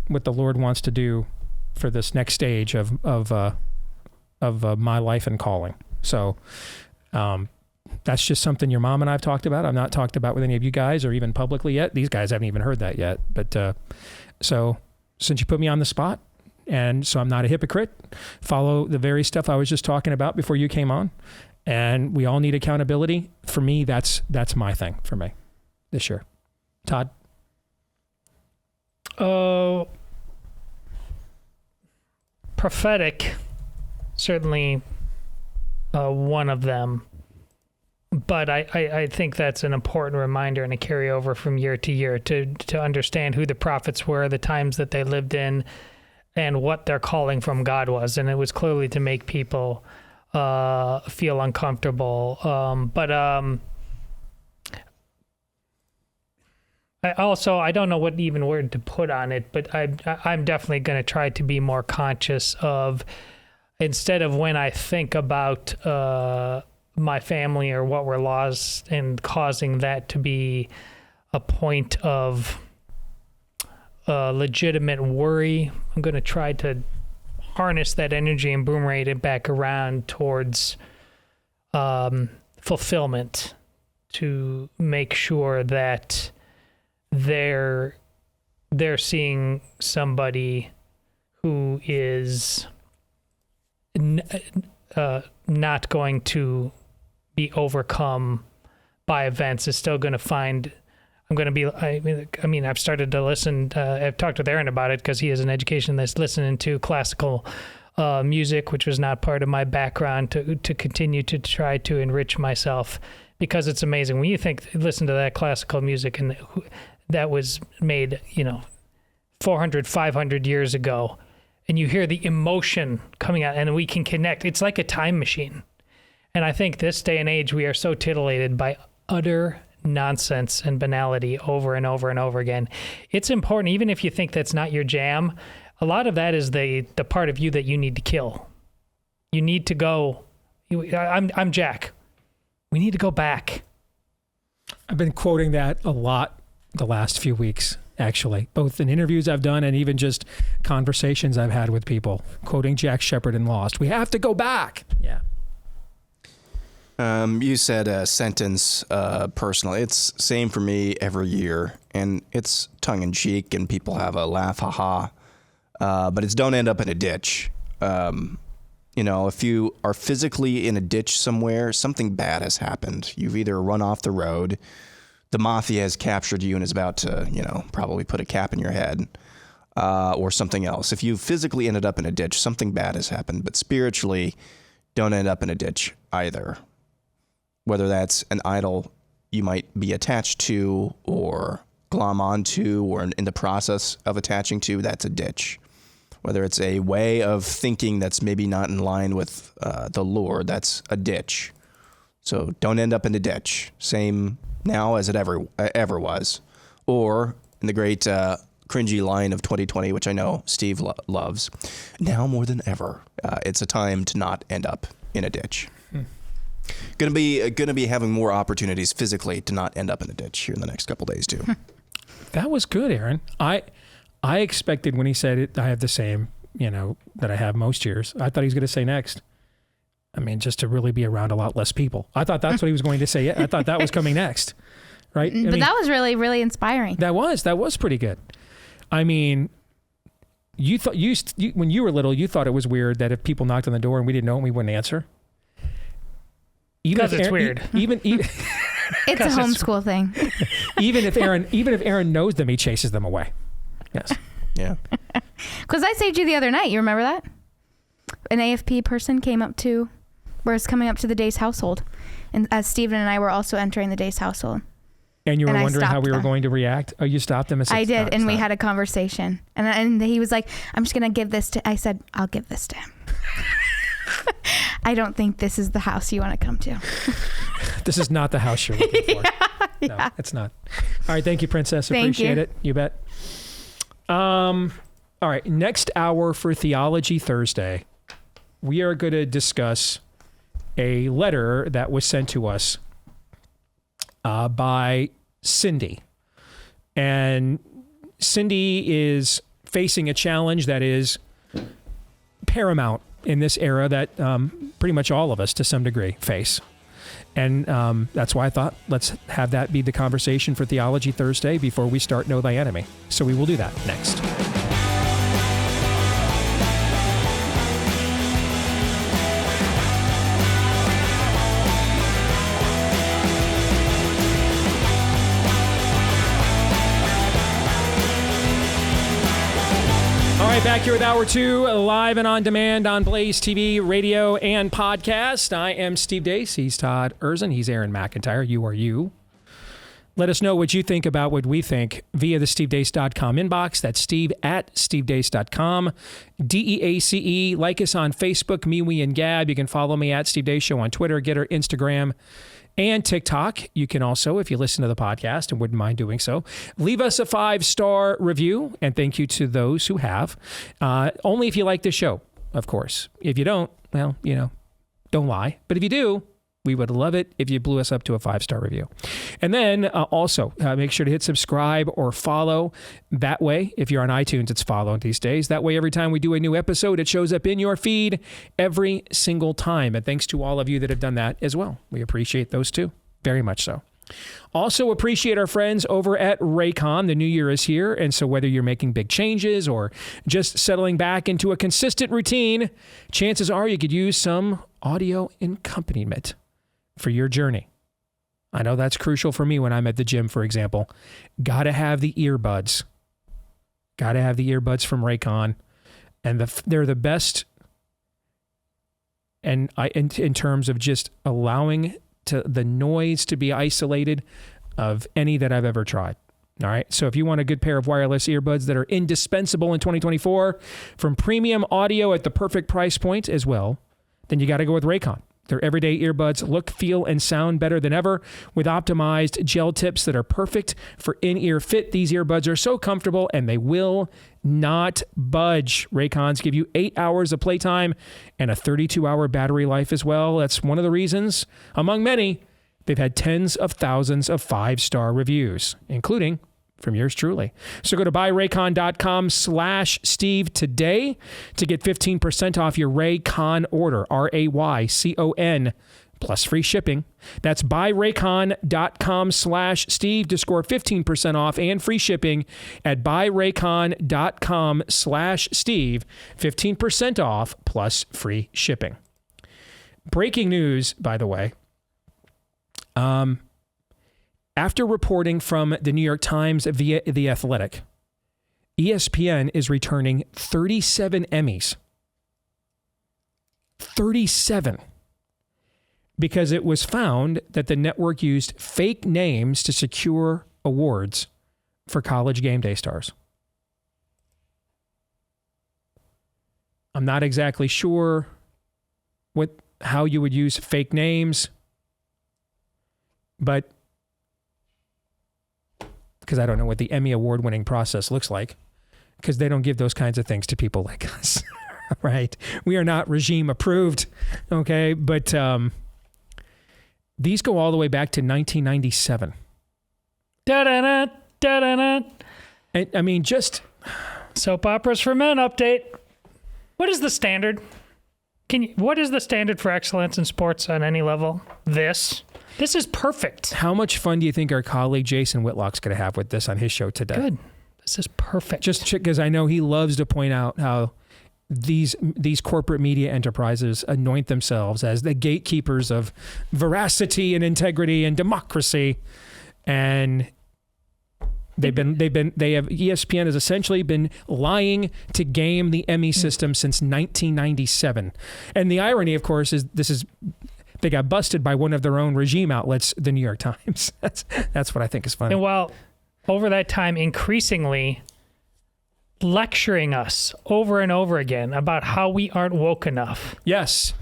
what the Lord wants to do for this next stage of my life and calling. So, that's just something your mom and I've talked about. I've not talked about with any of you guys or even publicly yet. These guys haven't even heard that yet. But so since you put me on the spot, and so I'm not a hypocrite, follow the very stuff I was just talking about before you came on. And we all need accountability. For me, that's my thing for me this year. Todd?
Prophetic, certainly one of them. But I think that's an important reminder and a carryover from year to year to understand who the prophets were, the times that they lived in, and what their calling from God was. And it was clearly to make people feel uncomfortable. I don't know what even word to put on it, but I'm definitely going to try to be more conscious of, instead of when I think about my family or what we're lost and causing that to be a point of legitimate worry, I'm going to try to harness that energy and boomerang it back around towards fulfillment, to make sure that they're seeing somebody who is not going to be overcome by events, is still going to find. I'm going to be. I mean, I've started to listen. I've talked with Aaron about it because he has an education that's listening to classical music, which was not part of my background, to continue to try to enrich myself, because it's amazing when you listen to that classical music, and that was made, 400, 500 years ago, and you hear the emotion coming out, and we can connect. It's like a time machine. And I think this day and age, we are so titillated by utter nonsense and banality over and over and over again. It's important, even if you think that's not your jam, a lot of that is the part of you that you need to kill. You need to go, I'm Jack. We need to go back.
I've been quoting that a lot the last few weeks, actually, both in interviews I've done and even just conversations I've had with people, quoting Jack Shepherd in Lost. We have to go back. Yeah.
You said a sentence, personally. It's same for me every year, and it's tongue-in-cheek, and people have a laugh, ha-ha, but it's don't end up in a ditch. If you are physically in a ditch somewhere, something bad has happened. You've either run off the road, the mafia has captured you and is about to, probably put a cap in your head, or something else. If you physically ended up in a ditch, something bad has happened, but spiritually, don't end up in a ditch either. Whether that's an idol you might be attached to or glom onto or in the process of attaching to, that's a ditch. Whether it's a way of thinking that's maybe not in line with the Lord, that's a ditch. So don't end up in the ditch. Same now as it ever was. Or in the great cringy line of 2020, which I know Steve loves, now more than ever, it's a time to not end up in a ditch. Gonna be having more opportunities physically to not end up in a ditch here in the next couple days too.
That was good, Aaron. I expected when he said it, I have the same, that I have most years. I thought he was going to say next. I mean, just to really be around a lot less people. I thought that's what he was going to say. I thought that was coming next, right?
But that was really, really inspiring.
That was pretty good. I mean, you thought when you were little, you thought it was weird that if people knocked on the door and we didn't know it, we wouldn't answer.
Because it's weird.
Even
it's a homeschool thing.
even if Aaron knows them, he chases them away. Yes.
Yeah.
Because I saved you the other night. You remember that? An AFP person coming up to the Deace household, and as Stephen and I were also entering the Deace household.
And you were wondering how we were going to react. Oh, you stopped him and said,
I did, and we had a conversation, and he was like, "I'm just gonna give this to." I said, "I'll give this to him." I don't think this is the house you want to come to.
This is not the house you're looking for. No, it's not. All right. Thank you, Princess. Appreciate it. You bet. All right. Next hour for Theology Thursday, we are going to discuss a letter that was sent to us by Cindy. And Cindy is facing a challenge that is paramount in this era that pretty much all of us to some degree face. And that's why I thought let's have that be the conversation for Theology Thursday before we start Know Thy Enemy. So we will do that next. All right, back here with Hour 2, live and on demand on Blaze TV, radio, and podcast. I am Steve Deace. He's Todd Erzin. He's Aaron McIntyre. You are you. Let us know what you think about what we think via the stevedeace.com inbox. That's steve@stevedeace.com. DEACE. Like us on Facebook, MeWe, and Gab. You can follow me at Steve Deace Show on Twitter, Getter, Instagram, and TikTok. You can also, if you listen to the podcast and wouldn't mind doing so, leave us a 5-star review. And thank you to those who have. Only if you like the show, of course. If you don't, well, don't lie. But if you do, we would love it if you blew us up to a 5-star review. And then also make sure to hit subscribe or follow. That way, if you're on iTunes, it's follow these days. That way, every time we do a new episode, it shows up in your feed every single time. And thanks to all of you that have done that as well. We appreciate those too. Very much so. Also appreciate our friends over at Raycon. The new year is here. And so whether you're making big changes or just settling back into a consistent routine, chances are you could use some audio accompaniment for your journey. I know that's crucial for me when I'm at the gym, for example. Got to have the earbuds. Got to have the earbuds from Raycon. And they're the best and in terms of just allowing the noise to be isolated of any that I've ever tried. All right. So if you want a good pair of wireless earbuds that are indispensable in 2024 from premium audio at the perfect price point as well, then you got to go with Raycon. Their everyday earbuds look, feel, and sound better than ever with optimized gel tips that are perfect for in-ear fit. These earbuds are so comfortable and they will not budge. Raycons give you 8 hours of playtime and a 32-hour battery life as well. That's one of the reasons, among many, they've had tens of thousands of 5-star reviews, including from yours truly. So go to buyraycon.com/Steve today to get 15% off your Raycon order, RAYCON, plus free shipping. That's buyraycon.com/Steve to score 15% off and free shipping at buyraycon.com/Steve. 15% off plus free shipping. Breaking news, by the way. After reporting from the New York Times via The Athletic, ESPN is returning 37 Emmys. 37. Because it was found that the network used fake names to secure awards for college game day stars. I'm not exactly sure how you would use fake names, but because I don't know what the Emmy award-winning process looks like, because they don't give those kinds of things to people like us, right? We are not regime approved, okay? But these go all the way back to 1997.
Da-da-da, da-da-da.
I mean, just...
Soap operas for men update. What is the standard? What is the standard for excellence in sports on any level? This is perfect.
How much fun do you think our colleague Jason Whitlock's going to have with this on his show today?
Good. This is perfect.
Just because I know he loves to point out how these corporate media enterprises anoint themselves as the gatekeepers of veracity and integrity and democracy, and ESPN has essentially been lying to game the Emmy system since 1997. And the irony, of course, is they got busted by one of their own regime outlets, the New York Times. That's what I think is funny.
And while over that time increasingly lecturing us over and over again about how we aren't woke enough.
Yes.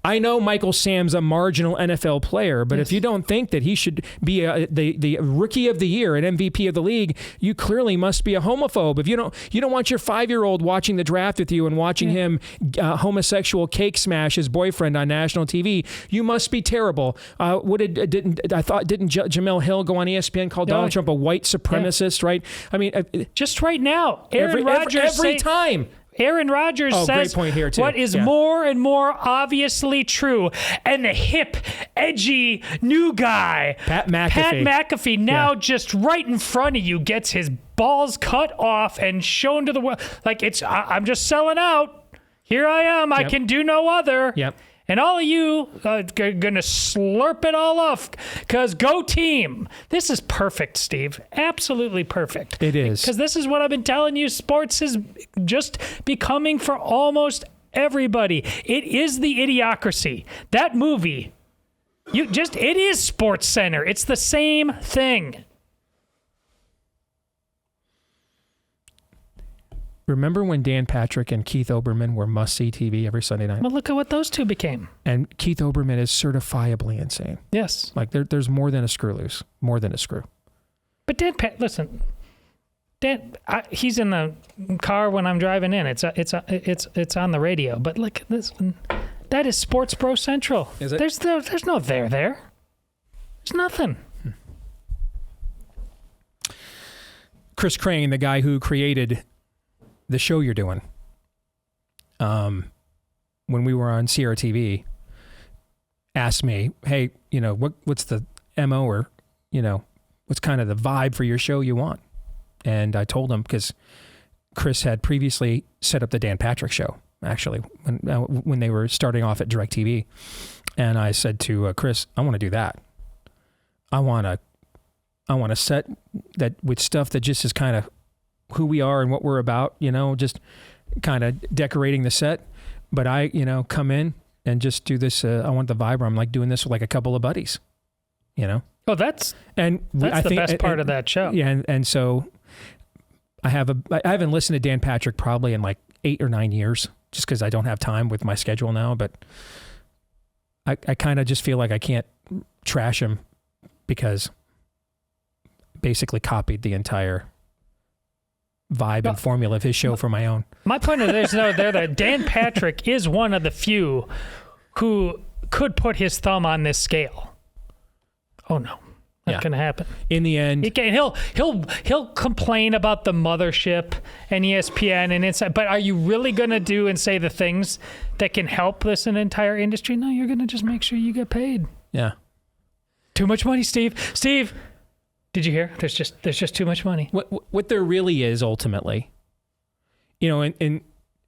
I know Michael Sam's a marginal NFL player, but if you don't think that he should be the rookie of the year and MVP of the league, you clearly must be a homophobe. If you don't want your 5-year-old watching the draft with you and watching him homosexual cake smash his boyfriend on national TV, you must be terrible. Didn't Jamel Hill go on ESPN called Donald Trump a white supremacist? Right? I mean,
just right now,
every time.
Aaron Rodgers says
great point here too.
What is more and more obviously true. And the hip, edgy new guy, Pat McAfee, now just right in front of you gets his balls cut off and shown to the world. Like, I'm just selling out. Here I am. I can do no other.
Yep.
And all of you are going to slurp it all off because go team. This is perfect, Steve. Absolutely perfect.
It is.
Because this is what I've been telling you. Sports is just becoming for almost everybody. It is the Idiocracy. That movie, it is Sports Center. It's the same thing.
Remember when Dan Patrick and Keith Olbermann were must-see TV every Sunday night?
Well, look at what those two became.
And Keith Olbermann is certifiably insane.
Yes.
Like there's more than a screw loose. More than a screw.
But he's in the car when I'm driving in. It's on the radio. But look at this. That is Sports Bro Central.
Is it?
There's no there. There's nothing.
Chris Crane, the guy who created the show you're doing, when we were on CRTV, asked me, hey, what's the MO or, what's kind of the vibe for your show you want? And I told him, because Chris had previously set up the Dan Patrick Show, actually, when they were starting off at DirecTV. And I said to Chris, I want to do that. I want to set that with stuff that just is kind of who we are and what we're about, just kind of decorating the set. But I, come in and just do this. I want the vibe where I'm like doing this with like a couple of buddies,
Oh, that's
the
best part of that show.
Yeah, and so I haven't listened to Dan Patrick probably in like 8 or 9 years, just because I don't have time with my schedule now. But I kind of just feel like I can't trash him because basically copied the entire vibe and formula of his show for my own.
My point is that Dan Patrick is one of the few who could put his thumb on this scale. Oh no, not going to happen.
In the end,
he'll complain about the mothership and ESPN and Inside. But are you really going to do and say the things that can help this entire industry? No, you're going to just make sure you get paid.
Yeah.
Too much money, Steve. Steve, did you hear? There's just too much money.
What there really is ultimately, and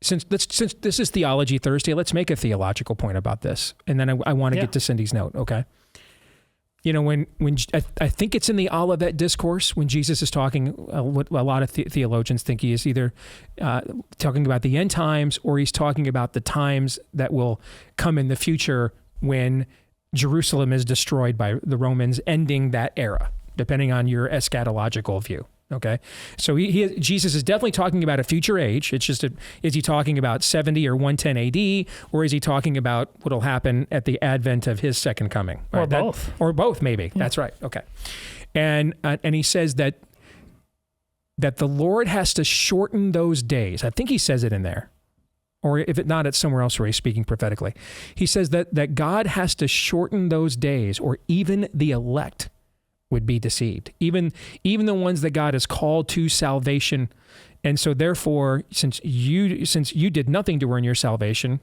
since this is Theology Thursday, let's make a theological point about this, and then I want to get to Cindy's note. Okay. When I think it's in the Olivet Discourse when Jesus is talking, what a lot of theologians think he is either talking about the end times or he's talking about the times that will come in the future when Jerusalem is destroyed by the Romans, ending that era, depending on your eschatological view. Okay, so Jesus is definitely talking about a future age. It's just, is he talking about 70 or 110 AD, or is he talking about what will happen at the advent of his second coming?
Or both.
Or both, maybe. Yeah. That's right. Okay, and he says that the Lord has to shorten those days. I think he says it in there, or if not, it's somewhere else where he's speaking prophetically. He says that God has to shorten those days, or even the elect would be deceived, even the ones that God has called to salvation. And so therefore, since you did nothing to earn your salvation,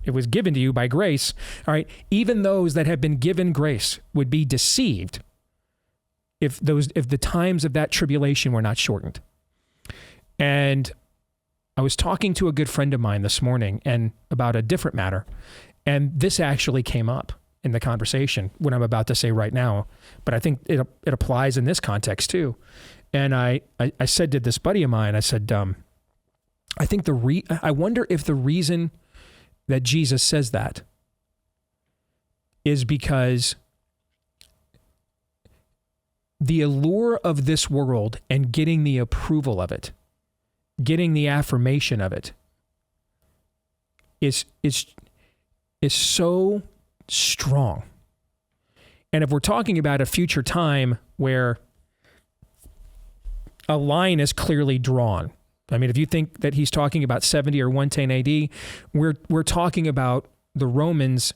it was given to you by grace. All right, even those that have been given grace would be deceived if the times of that tribulation were not shortened. And I was talking to a good friend of mine this morning and about a different matter, and this actually came up in the conversation, what I'm about to say right now, but I think it applies in this context too. And I said to this buddy of mine, I said, I think I wonder if the reason that Jesus says that is because the allure of this world and getting the approval of it, getting the affirmation of it is so strong. And if we're talking about a future time where a line is clearly drawn, I mean, if you think that he's talking about 70 or 110 AD, we're talking about the Romans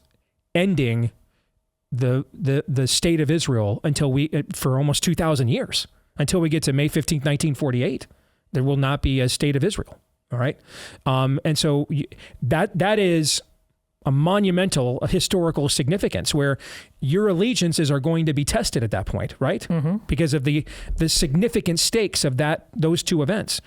ending the state of Israel for almost 2,000 years, until we get to May 15th, 1948. There will not be a state of Israel. All right. And so that is a monumental historical significance where your allegiances are going to be tested at that point, right? Mm-hmm. Because of the significant stakes of those two events.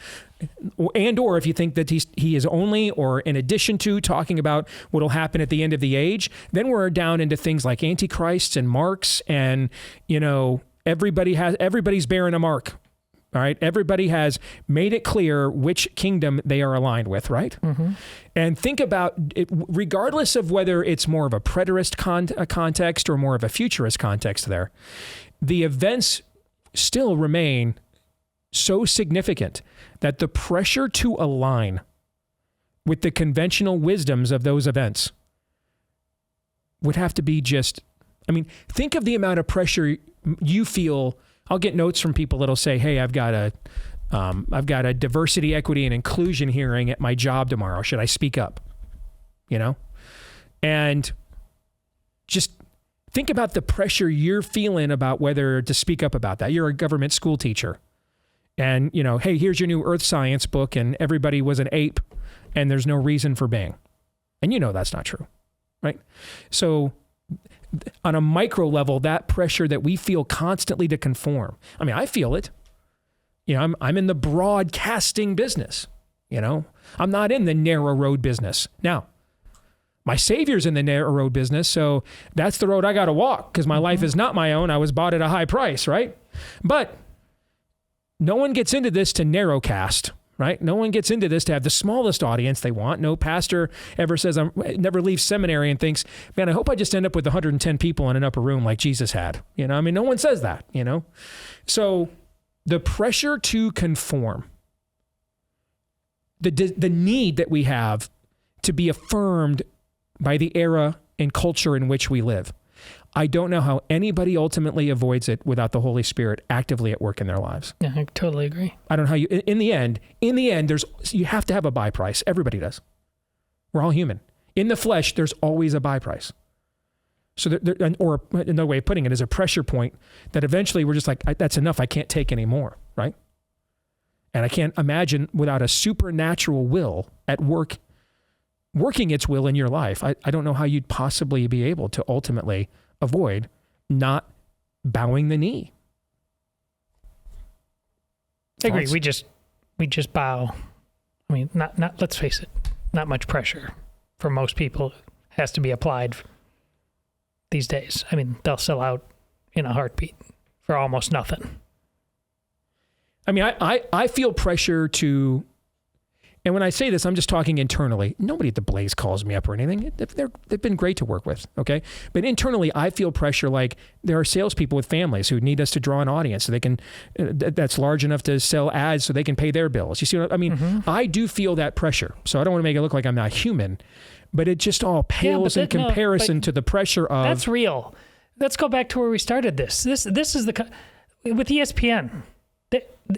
Or if you think that he is only or in addition to talking about what will happen at the end of the age, then we're down into things like antichrists and marks, and everybody's bearing a mark. All right. Everybody has made it clear which kingdom they are aligned with, right? Mm-hmm. And think about it, regardless of whether it's more of a preterist context or more of a futurist context there, the events still remain so significant that the pressure to align with the conventional wisdoms of those events would have to be think of the amount of pressure you feel. I'll get notes from people that'll say, "Hey, I've got a diversity, equity, and inclusion hearing at my job tomorrow. Should I speak up?" And just think about the pressure you're feeling about whether to speak up about that. You're a government school teacher, and hey, here's your new earth science book, and everybody was an ape, and there's no reason for being, and that's not true, right? So, on a micro level, that pressure that we feel constantly to conform. I mean, I feel it. I'm in the broadcasting business. I'm not in the narrow road business. Now, my Savior's in the narrow road business, so that's the road I got to walk because my life is not my own. I was bought at a high price, right? But no one gets into this to narrowcast, right? No one gets into this to have the smallest audience they want. No pastor ever says, never leaves seminary and thinks, man, I hope I just end up with 110 people in an upper room like Jesus had. You know, I mean, no one says that, you know? So the pressure to conform, the need that we have to be affirmed by the era and culture in which we live. I don't know how anybody ultimately avoids it without the Holy Spirit actively at work in their lives.
Yeah, I totally agree.
I don't know how you, in the end, you have to have a buy price. Everybody does. We're all human. In the flesh, there's always a buy price. So or another way of putting it is a pressure point that eventually we're just like, that's enough. I can't take any more, right? And I can't imagine without a supernatural will at work, working its will in your life. I don't know how you'd possibly be able to ultimately avoid not bowing the knee.
I agree. We just bow. I mean, not let's face it, not much pressure for most people has to be applied these days. I mean, they'll sell out in a heartbeat for almost nothing.
I mean, I feel pressure to, and when I say this, I'm just talking internally. Nobody at the Blaze calls me up or anything. They've been great to work with, okay? But internally, I feel pressure like there are salespeople with families who need us to draw an audience so they can, that's large enough to sell ads so they can pay their bills. You see what I mean? Mm-hmm. I do feel that pressure. So I don't want to make it look like I'm not human, but it just all pales in comparison to the pressure of...
That's real. Let's go back to where we started this. This is with ESPN.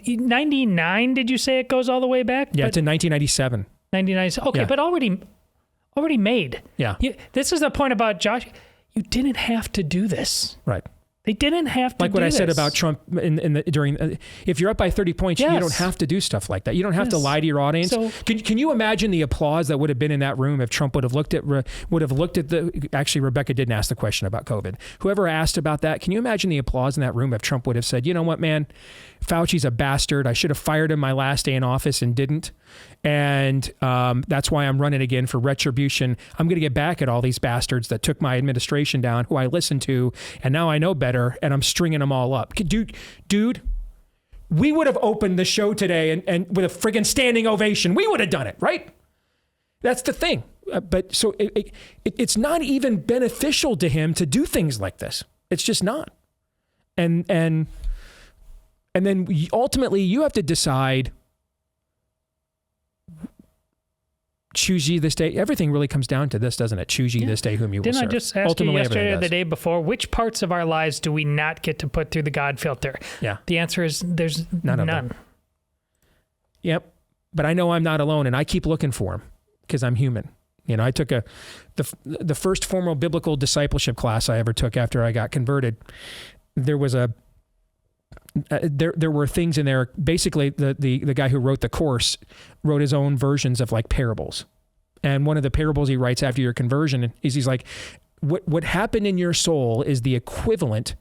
99, did you say it goes all the way back?
Yeah, it's in 1997.
1997. Okay, yeah. But already made.
Yeah.
This is the point about Josh. You didn't have to do this.
Right.
They didn't have to
like
do
what I
this.
said about Trump during if you're up by 30 points, you don't have to do stuff like that. You don't have to lie to your audience. So, can you imagine the applause that would have been in that room if Trump would have looked at actually Rebecca didn't ask the question about COVID. Whoever asked about that, can you imagine the applause in that room if Trump would have said, you know what, man, Fauci's a bastard. I should have fired him my last day in office and didn't. And that's why I'm running again for retribution. I'm going to get back at all these bastards that took my administration down, who I listened to, and now I know better, and I'm stringing them all up. Dude, we would have opened the show today and with a friggin' standing ovation. We would have done it, right? That's the thing. But so it's not even beneficial to him to do things like this. It's just not. And then ultimately you have to decide, choose ye this day. Everything really comes down to this, doesn't it? Choose ye this day whom you will serve.
Didn't I just ask you yesterday or the day before, which parts of our lives do we not get to put through the God filter?
Yeah.
The answer is there's none.
Yep. But I know I'm not alone, and I keep looking for him because I'm human. You know, I took the first formal biblical discipleship class I ever took after I got converted. There was there were things in there. Basically, the guy who wrote the course wrote his own versions of like parables. And one of the parables he writes after your conversion is he's like, what happened in your soul is the equivalent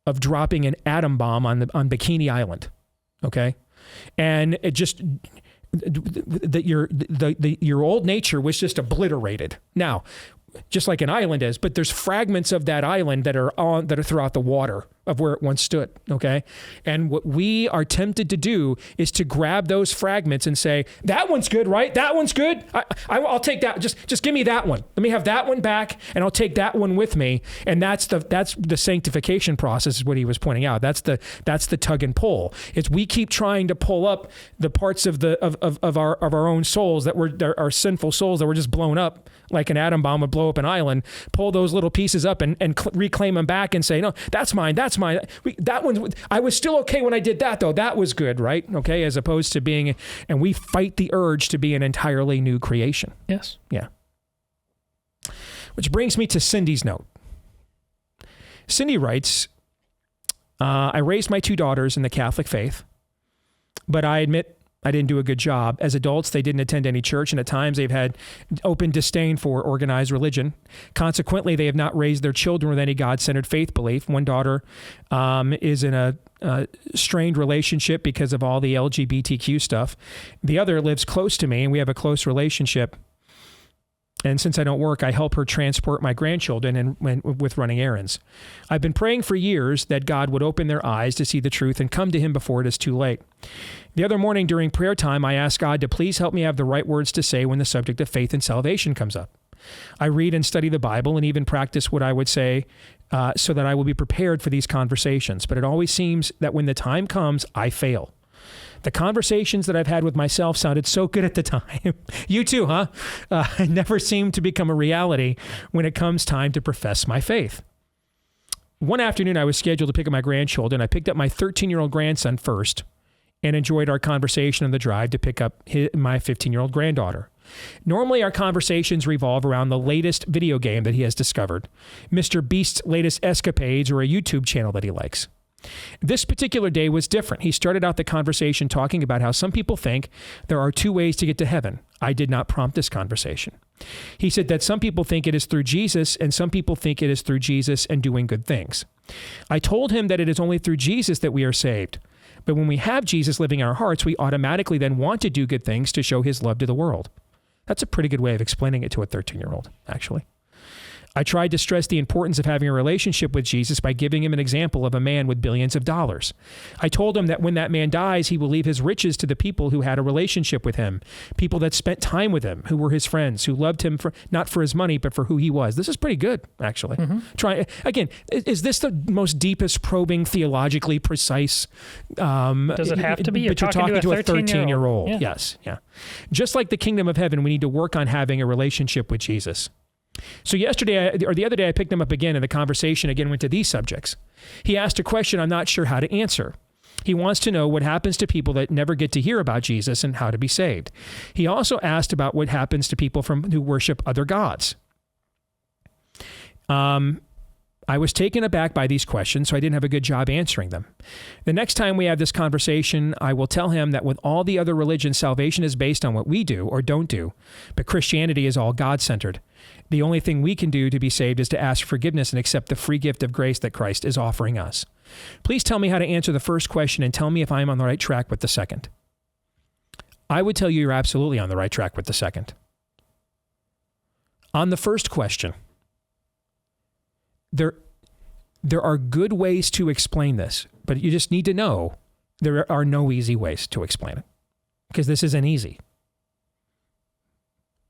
of dropping an atom bomb on Bikini Island. Okay. And it just, your old nature was just obliterated. Now, just like an island is, but there's fragments of that island that are throughout the water of where it once stood, okay? And what we are tempted to do is to grab those fragments and say, that one's good, right? That one's good. I'll take that. Just give me that one. Let me have that one back, and I'll take that one with me. And that's the sanctification process is what he was pointing out. That's the tug and pull. It's we keep trying to pull up the parts of our own souls that are sinful souls that were just blown up like an atom bomb would blow up an island, pull those little pieces up and reclaim them back and say, no, that's mine. That one, I was still okay when I did that though. That was good, right? Okay. As opposed to being, and we fight the urge to be an entirely new creation.
Yes.
Yeah. Which brings me to Cindy's note. Cindy writes, I raised my two daughters in the Catholic faith, but I admit I didn't do a good job. As adults, they didn't attend any church, and at times they've had open disdain for organized religion. Consequently, they have not raised their children with any God-centered faith belief. One daughter is in a strained relationship because of all the LGBTQ stuff. The other lives close to me, and we have a close relationship. And since I don't work, I help her transport my grandchildren and with running errands. I've been praying for years that God would open their eyes to see the truth and come to him before it is too late. The other morning during prayer time, I asked God to please help me have the right words to say when the subject of faith and salvation comes up. I read and study the Bible and even practice what I would say so that I will be prepared for these conversations. But it always seems that when the time comes, I fail. The conversations that I've had with myself sounded so good at the time. You too, huh? Never seem to become a reality when it comes time to profess my faith. One afternoon, I was scheduled to pick up my grandchildren. I picked up my 13-year-old grandson first and enjoyed our conversation on the drive to pick up my 15-year-old granddaughter. Normally, our conversations revolve around the latest video game that he has discovered, Mr. Beast's latest escapades, or a YouTube channel that he likes. This particular day was different. He started out the conversation talking about how some people think there are two ways to get to heaven. I did not prompt this conversation. He said that some people think it is through Jesus and some people think it is through Jesus and doing good things. I told him that it is only through Jesus that we are saved. But when we have Jesus living in our hearts, we automatically then want to do good things to show his love to the world. That's a pretty good way of explaining it to a 13-year-old, actually. I tried to stress the importance of having a relationship with Jesus by giving him an example of a man with billions of dollars. I told him that when that man dies, he will leave his riches to the people who had a relationship with him, people that spent time with him, who were his friends, who loved him not for his money, but for who he was. This is pretty good, actually. Again, is this the most deepest, probing, theologically precise?
Does it have to be?
But you're talking to a 13-year-old.
Yeah.
Yes, yeah. Just like the kingdom of heaven, we need to work on having a relationship with Jesus. So the other day, I picked him up again, and the conversation again went to these subjects. He asked a question I'm not sure how to answer. He wants to know what happens to people that never get to hear about Jesus and how to be saved. He also asked about what happens to people who worship other gods. I was taken aback by these questions, so I didn't have a good job answering them. The next time we have this conversation, I will tell him that with all the other religions, salvation is based on what we do or don't do, but Christianity is all God-centered. The only thing we can do to be saved is to ask forgiveness and accept the free gift of grace that Christ is offering us. Please tell me how to answer the first question and tell me if I'm on the right track with the second. I would tell you you're absolutely on the right track with the second. On the first question, there are good ways to explain this, but you just need to know there are no easy ways to explain it, because this isn't easy.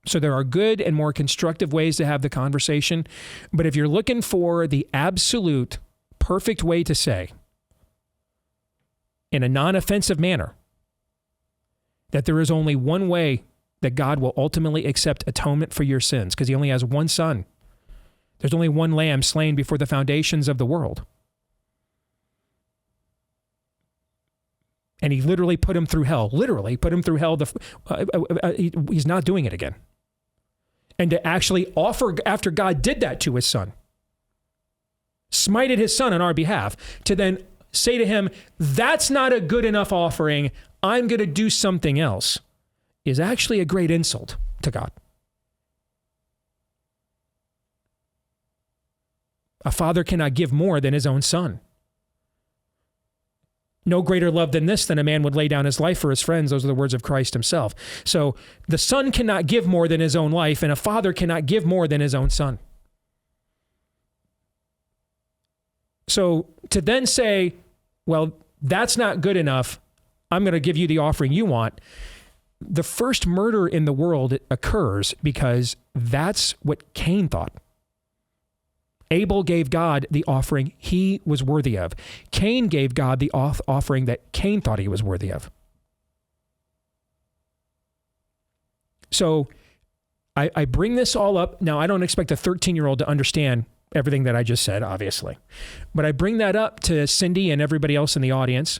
So there are good and more constructive ways to have the conversation, but if you're looking for the absolute perfect way to say, in a non-offensive manner, that there is only one way that God will ultimately accept atonement for your sins, because he only has one son. There's only one lamb slain before the foundations of the world. And he literally put him through hell. Literally put him through hell. He's not doing it again. And to actually offer, after God did that to his son, smited his son on our behalf, to then say to him, that's not a good enough offering, I'm going to do something else, is actually a great insult to God. A father cannot give more than his own son. No greater love than this, than a man would lay down his life for his friends. Those are the words of Christ himself. So the son cannot give more than his own life, and a father cannot give more than his own son. So to then say, well, that's not good enough, I'm going to give you the offering you want. The first murder in the world occurs because that's what Cain thought. Abel gave God the offering he was worthy of. Cain gave God the offering that Cain thought he was worthy of. So I bring this all up. Now, I don't expect a 13-year-old to understand everything that I just said, obviously. But I bring that up to Cindy and everybody else in the audience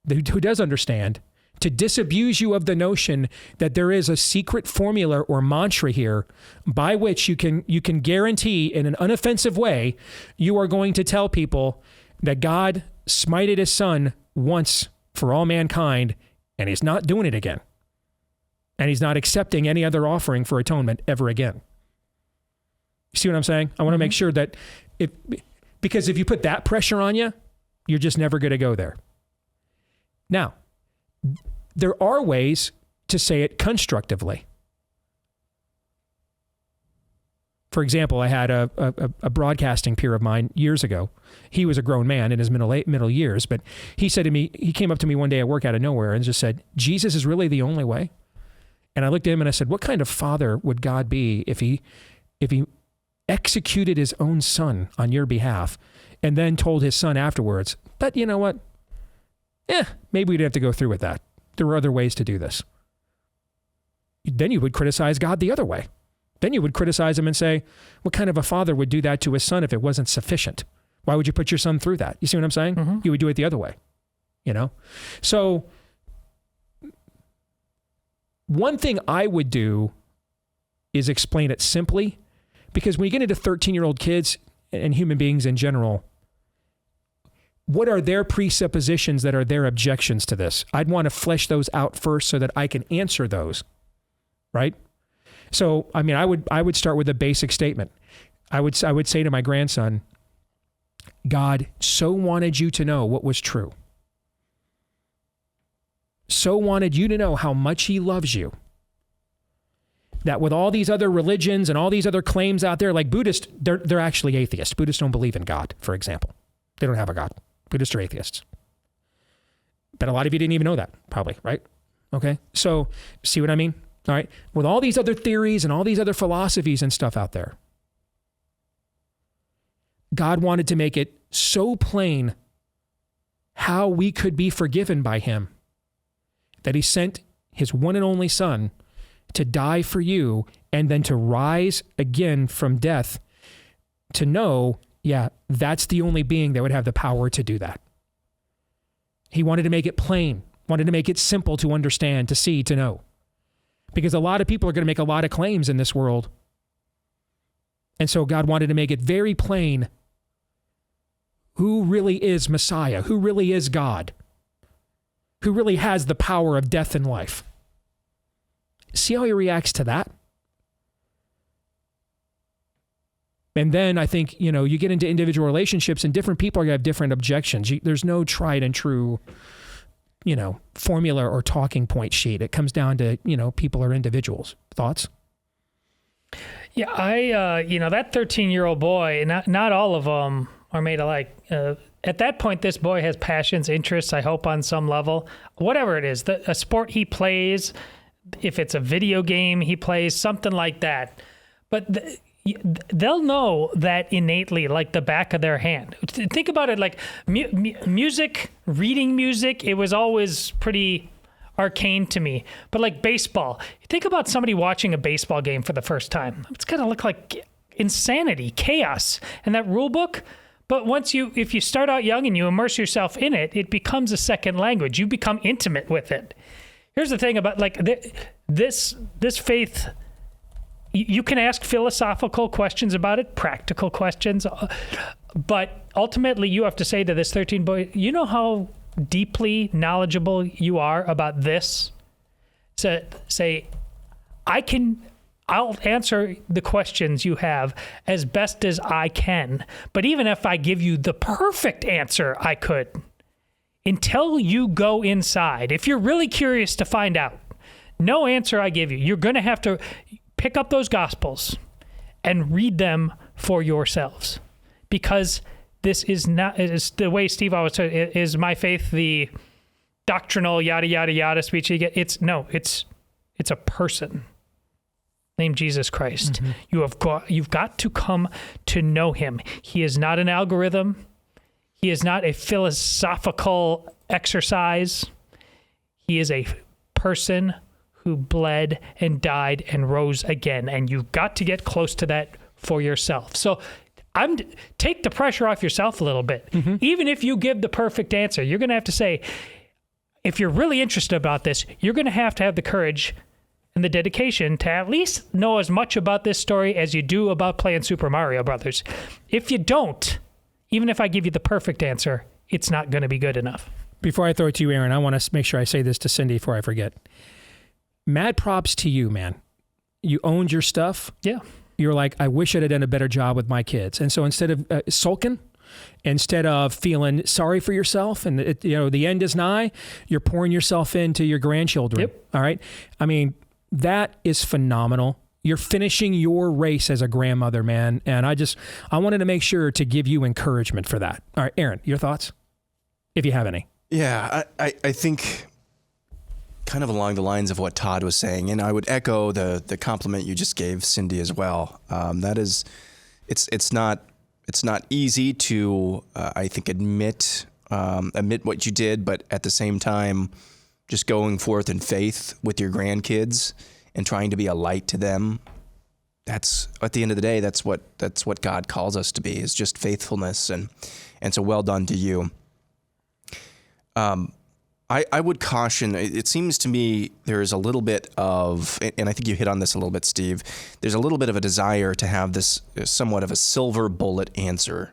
who does understand, to disabuse you of the notion that there is a secret formula or mantra here by which you can guarantee in an unoffensive way you are going to tell people that God smited his son once for all mankind, and he's not doing it again. And he's not accepting any other offering for atonement ever again. You see what I'm saying? I want to make sure that because if you put that pressure on you, you're just never going to go there. Now, there are ways to say it constructively. For example, I had a broadcasting peer of mine years ago. He was a grown man in his middle years, but he said to me, he came up to me one day at work out of nowhere and just said, Jesus is really the only way. And I looked at him and I said, what kind of father would God be if he executed his own son on your behalf and then told his son afterwards, but you know what? Maybe we'd have to go through with that. There were other ways to do this. Then you would criticize God the other way. Then you would criticize him and say, what kind of a father would do that to his son if it wasn't sufficient? Why would you put your son through that? You see what I'm saying? Mm-hmm. You would do it the other way, you know? So one thing I would do is explain it simply, because when you get into 13-year-old kids and human beings in general, what are their presuppositions that are their objections to this? I'd want to flesh those out first so that I can answer those, right? So, I mean, I would start with a basic statement. I would say to my grandson, God so wanted you to know what was true. So wanted you to know how much he loves you. That with all these other religions and all these other claims out there, like Buddhists, they're actually atheists. Buddhists don't believe in God, for example. They don't have a God. Buddhists are atheists. But a lot of you didn't even know that, probably, right? Okay, so see what I mean? All right, with all these other theories and all these other philosophies and stuff out there, God wanted to make it so plain how we could be forgiven by him that he sent his one and only son to die for you and then to rise again from death to know, yeah, that's the only being that would have the power to do that. He wanted to make it plain, wanted to make it simple to understand, to see, to know. Because a lot of people are going to make a lot of claims in this world. And so God wanted to make it very plain who really is Messiah, who really is God, who really has the power of death and life. See how he reacts to that? And then I think, you know, you get into individual relationships and different people are going to have different objections. There's no tried and true, you know, formula or talking point sheet. It comes down to, you know, people are individuals. Thoughts?
Yeah, you know, that 13-year-old boy, not all of them are made alike. At that point, this boy has passions, interests, I hope on some level. Whatever it is, a sport he plays, if it's a video game he plays, something like that. But they'll know that innately, like the back of their hand. Think about it like music, reading music, it was always pretty arcane to me. But like baseball, think about somebody watching a baseball game for the first time. It's going to look like insanity, chaos. And that rule book, but if you start out young and you immerse yourself in it, it becomes a second language. You become intimate with it. Here's the thing about like this faith. You can ask philosophical questions about it, practical questions, but ultimately you have to say to this 13 boy, you know how deeply knowledgeable you are about this? So say, I'll answer the questions you have as best as I can. But even if I give you the perfect answer I could, until you go inside, if you're really curious to find out, no answer I give you, you're going to have to pick up those Gospels and read them for yourselves. Because this is not, it's the way Steve always said, is my faith the doctrinal yada, yada, yada speech you get? It's a person named Jesus Christ. Mm-hmm. You've got to come to know him. He is not an algorithm. He is not a philosophical exercise. He is a person who bled and died and rose again. And you've got to get close to that for yourself. So take the pressure off yourself a little bit. Mm-hmm. Even if you give the perfect answer, you're going to have to say, if you're really interested about this, you're going to have the courage and the dedication to at least know as much about this story as you do about playing Super Mario Brothers. If you don't, even if I give you the perfect answer, it's not going to be good enough.
Before I throw it to you, Aaron, I want to make sure I say this to Cindy before I forget. Mad props to you, man. You owned your stuff.
Yeah.
You're like, I wish I'd have done a better job with my kids. And so instead of sulking, instead of feeling sorry for yourself and the end is nigh, you're pouring yourself into your grandchildren.
Yep.
All right. I mean, that is phenomenal. You're finishing your race as a grandmother, man. And I wanted to make sure to give you encouragement for that. All right, Aaron, your thoughts? If you have any. Yeah,
I think kind of along the lines of what Todd was saying, and I would echo the compliment you just gave Cindy as well. That is, it's not easy to, I think, admit what you did, but at the same time, just going forth in faith with your grandkids and trying to be a light to them. That's, at the end of the day, that's what God calls us to be, is just faithfulness. And so well done to you. I would caution, it seems to me there's a little bit of, and I think you hit on this a little bit, Steve, there's a little bit of a desire to have this somewhat of a silver bullet answer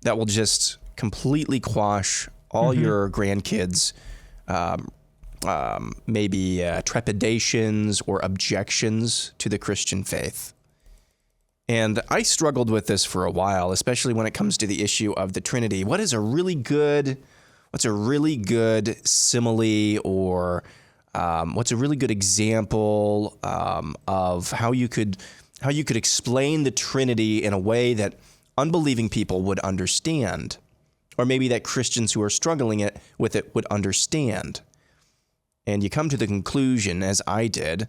that will just completely quash all your grandkids' maybe trepidations or objections to the Christian faith. And I struggled with this for a while, especially when it comes to the issue of the Trinity. What's a really good simile, or what's a really good example of how you could explain the Trinity in a way that unbelieving people would understand, or maybe that Christians who are struggling with it would understand? And you come to the conclusion, as I did,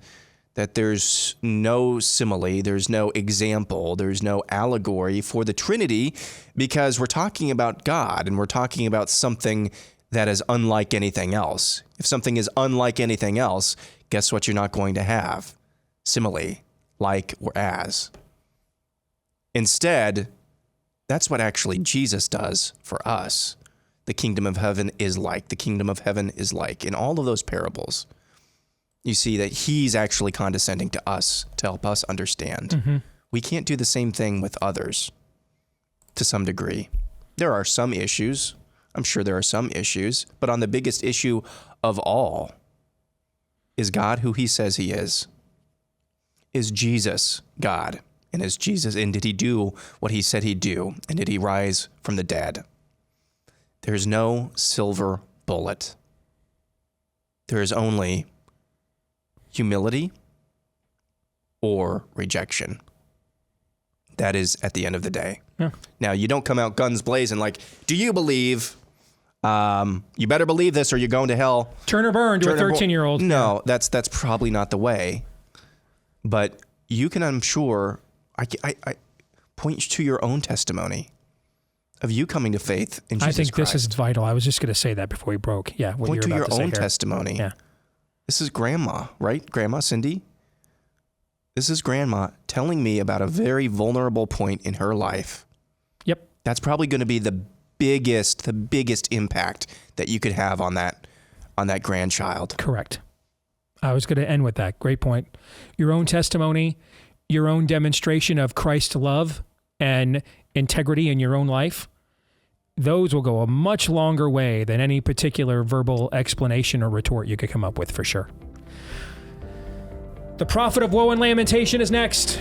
that there's no simile, there's no example, there's no allegory for the Trinity, because we're talking about God and we're talking about something that is unlike anything else. If something is unlike anything else, guess what you're not going to have? Simile, like or as. Instead, that's what actually Jesus does for us. The kingdom of heaven is like, the kingdom of heaven is like. In all of those parables, you see that he's actually condescending to us to help us understand. Mm-hmm. We can't do the same thing with others to some degree. There are some issues. I'm sure there are some issues. But on the biggest issue of all, is God who he says he is? Is Jesus God? And is Jesus, and did he do what he said he'd do? And did he rise from the dead? There's no silver bullet. There is only humility or rejection. That is at the end of the day. Yeah. Now, you don't come out guns blazing like, do you believe? You better believe this or you're going to hell.
Turn or burn to a 13-year-old.
No, that's probably not the way. But you can, I'm sure, I point to your own testimony of you coming to faith in Jesus Christ.
I think this is vital. I was just going to say that before we broke. Yeah, what
point
you're
to
about
your
to
own
say here.
testimony.
Yeah.
This is Grandma, right? Grandma Cindy? This is Grandma telling me about a very vulnerable point in her life.
Yep.
That's probably going to be the biggest impact that you could have on that grandchild.
Correct. I was going to end with that. Great point. Your own testimony, your own demonstration of Christ's love and integrity in your own life, those will go a much longer way than any particular verbal explanation or retort you could come up with, for sure. The prophet of woe and lamentation is next.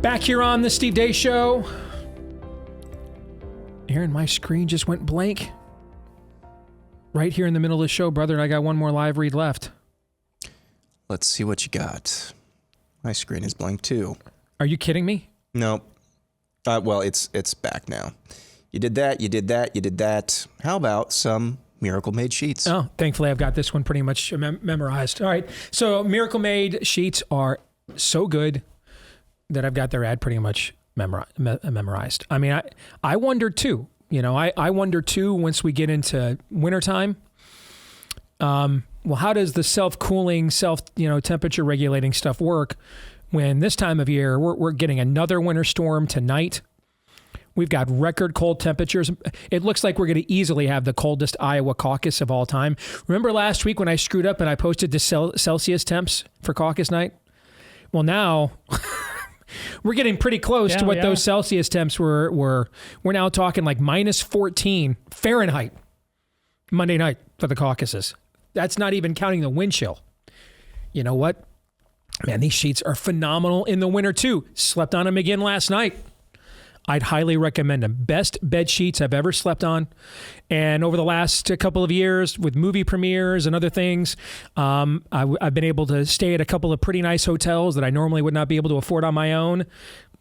Back here on the Steve Deace Show. Aaron, my screen just went blank. Right here in the middle of the show, brother, and I got one more live read left.
Let's see what you got. My screen is blank too.
Are you kidding me?
No. Well, it's back now. You did that. How about some Miracle Made sheets?
Oh, thankfully I've got this one pretty much memorized. All right. So Miracle Made sheets are so good that I've got their ad pretty much memorized. I mean, I wonder too, I wonder too, once we get into wintertime, well, how does the self-cooling, temperature regulating stuff work when this time of year we're getting another winter storm tonight? We've got record cold temperatures. It looks like we're going to easily have the coldest Iowa caucus of all time. Remember last week when I screwed up and I posted the Celsius temps for caucus night? Well, now we're getting pretty close to what those Celsius temps were. We're now talking like minus 14 Fahrenheit Monday night for the caucuses. That's not even counting the wind chill. You know what? Man, these sheets are phenomenal in the winter too. Slept on them again last night. I'd highly recommend them. Best bed sheets I've ever slept on. And over the last couple of years with movie premieres and other things, I've been able to stay at a couple of pretty nice hotels that I normally would not be able to afford on my own.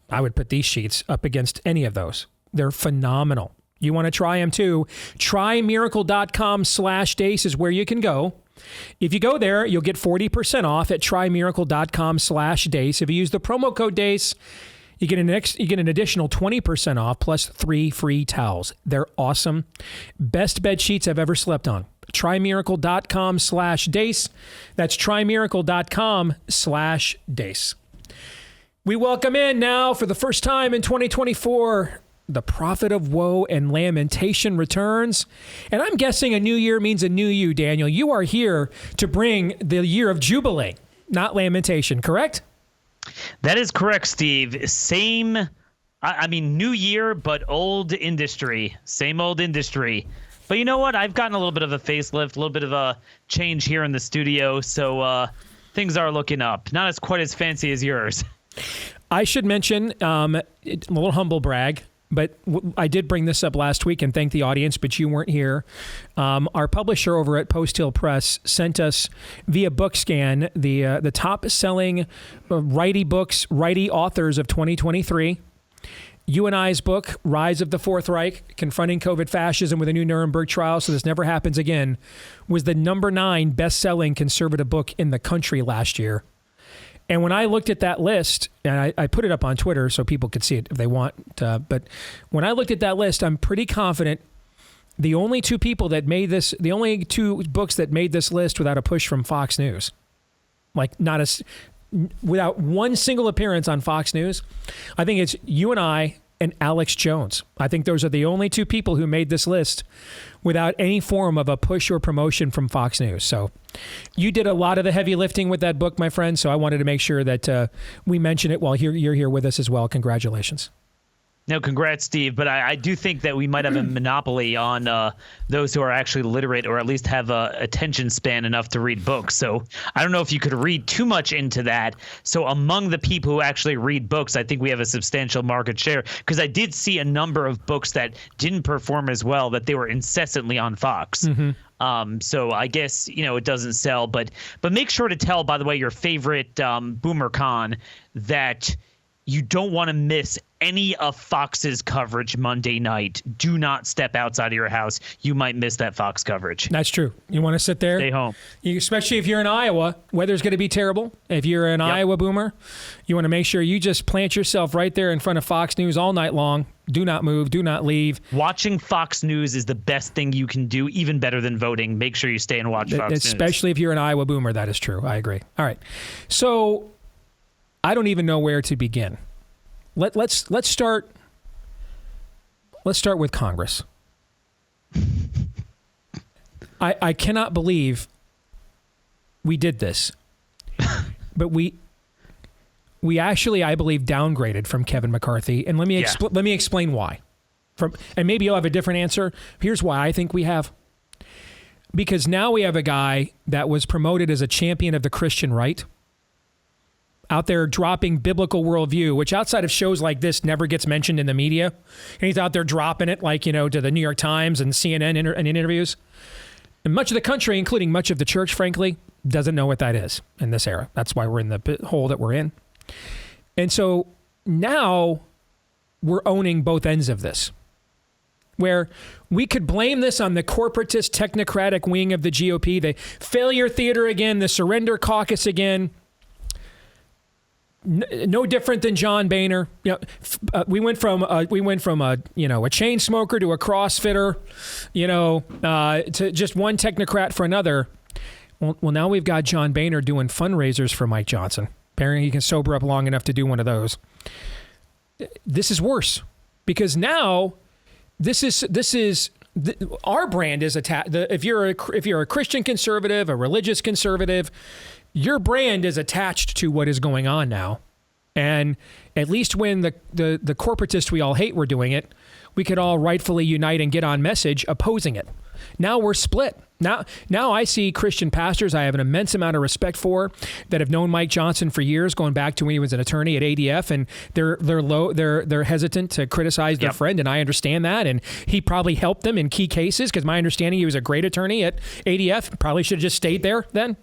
I would put these sheets up against any of those. They're phenomenal. You want to try them too. TryMiracle.com/Deace is where you can go. If you go there, you'll get 40% off at TryMiracle.com/Deace. If you use the promo code Deace, you get an additional 20% off plus 3 free towels. They're awesome. Best bed sheets I've ever slept on. TryMiracle.com/Deace. That's TryMiracle.com/Deace. We welcome in now for the first time in 2024, the prophet of woe and lamentation returns. And I'm guessing a new year means a new you, Daniel. You are here to bring the year of jubilee, not lamentation, correct?
That is correct, Steve. Same, I mean, new year, but old industry. Same old industry. But you know what? I've gotten a little bit of a facelift, a little bit of a change here in the studio. So things are looking up. Not as quite as fancy as yours.
I should mention, a little humble brag, but I did bring this up last week and thank the audience, but you weren't here. Our publisher over at Post Hill Press sent us via BookScan the top-selling righty authors of 2023. You and I's book, Rise of the Fourth Reich, Confronting COVID Fascism with a New Nuremberg Trial So This Never Happens Again, was the #9 best-selling conservative book in the country last year. And when I looked at that list, and I put it up on Twitter so people could see it if they want, but when I looked at that list, I'm pretty confident the only two books that made this list without a push from Fox News, without one single appearance on Fox News, I think it's you and I and Alex Jones. I think those are the only two people who made this list without any form of a push or promotion from Fox News. So you did a lot of the heavy lifting with that book, my friend. So I wanted to make sure that we mention it while you're here with us as well. Congratulations.
No, congrats, Steve. But I do think that we might have a monopoly on those who are actually literate or at least have a attention span enough to read books. So I don't know if you could read too much into that. So among the people who actually read books, I think we have a substantial market share, because I did see a number of books that didn't perform as well, that they were incessantly on Fox. Mm-hmm. So I guess, it doesn't sell. But make sure to tell, by the way, your favorite Boomer Con that you don't want to miss any of Fox's coverage Monday night. Do not step outside of your house. You might miss that Fox coverage.
That's true. You want to sit there?
Stay home.
Especially if you're in Iowa. Weather's going to be terrible. If you're an Iowa Boomer, you want to make sure you just plant yourself right there in front of Fox News all night long. Do not move. Do not leave.
Watching Fox News is the best thing you can do, even better than voting. Make sure you stay and watch Fox News.
Especially if you're an Iowa Boomer. That is true. I agree. All right. So I don't even know where to begin. Let's start with Congress. I cannot believe we did this, but we actually, I believe, downgraded from Kevin McCarthy, and let me explain why. And maybe you'll have a different answer. Here's why I think we have. Because now we have a guy that was promoted as a champion of the Christian right, out there dropping biblical worldview, which outside of shows like this never gets mentioned in the media. And he's out there dropping it to the New York Times and CNN and in interviews. And much of the country, including much of the church, frankly, doesn't know what that is in this era. That's why we're in the hole that we're in. And so now we're owning both ends of this, where we could blame this on the corporatist technocratic wing of the GOP, the failure theater again, the surrender caucus again. No different than John Boehner. We went from a chain smoker to a CrossFitter, to just one technocrat for another. Well, now we've got John Boehner doing fundraisers for Mike Johnson. Apparently, he can sober up long enough to do one of those. This is worse because now our brand is attacked. If you're a Christian conservative, a religious conservative, your brand is attached to what is going on now. And at least when the corporatists we all hate were doing it, we could all rightfully unite and get on message opposing it. Now we're split. Now I see Christian pastors I have an immense amount of respect for that have known Mike Johnson for years, going back to when he was an attorney at ADF, and they're hesitant to criticize their friend, and I understand that. And he probably helped them in key cases, because my understanding, he was a great attorney at ADF. Probably should have just stayed there then.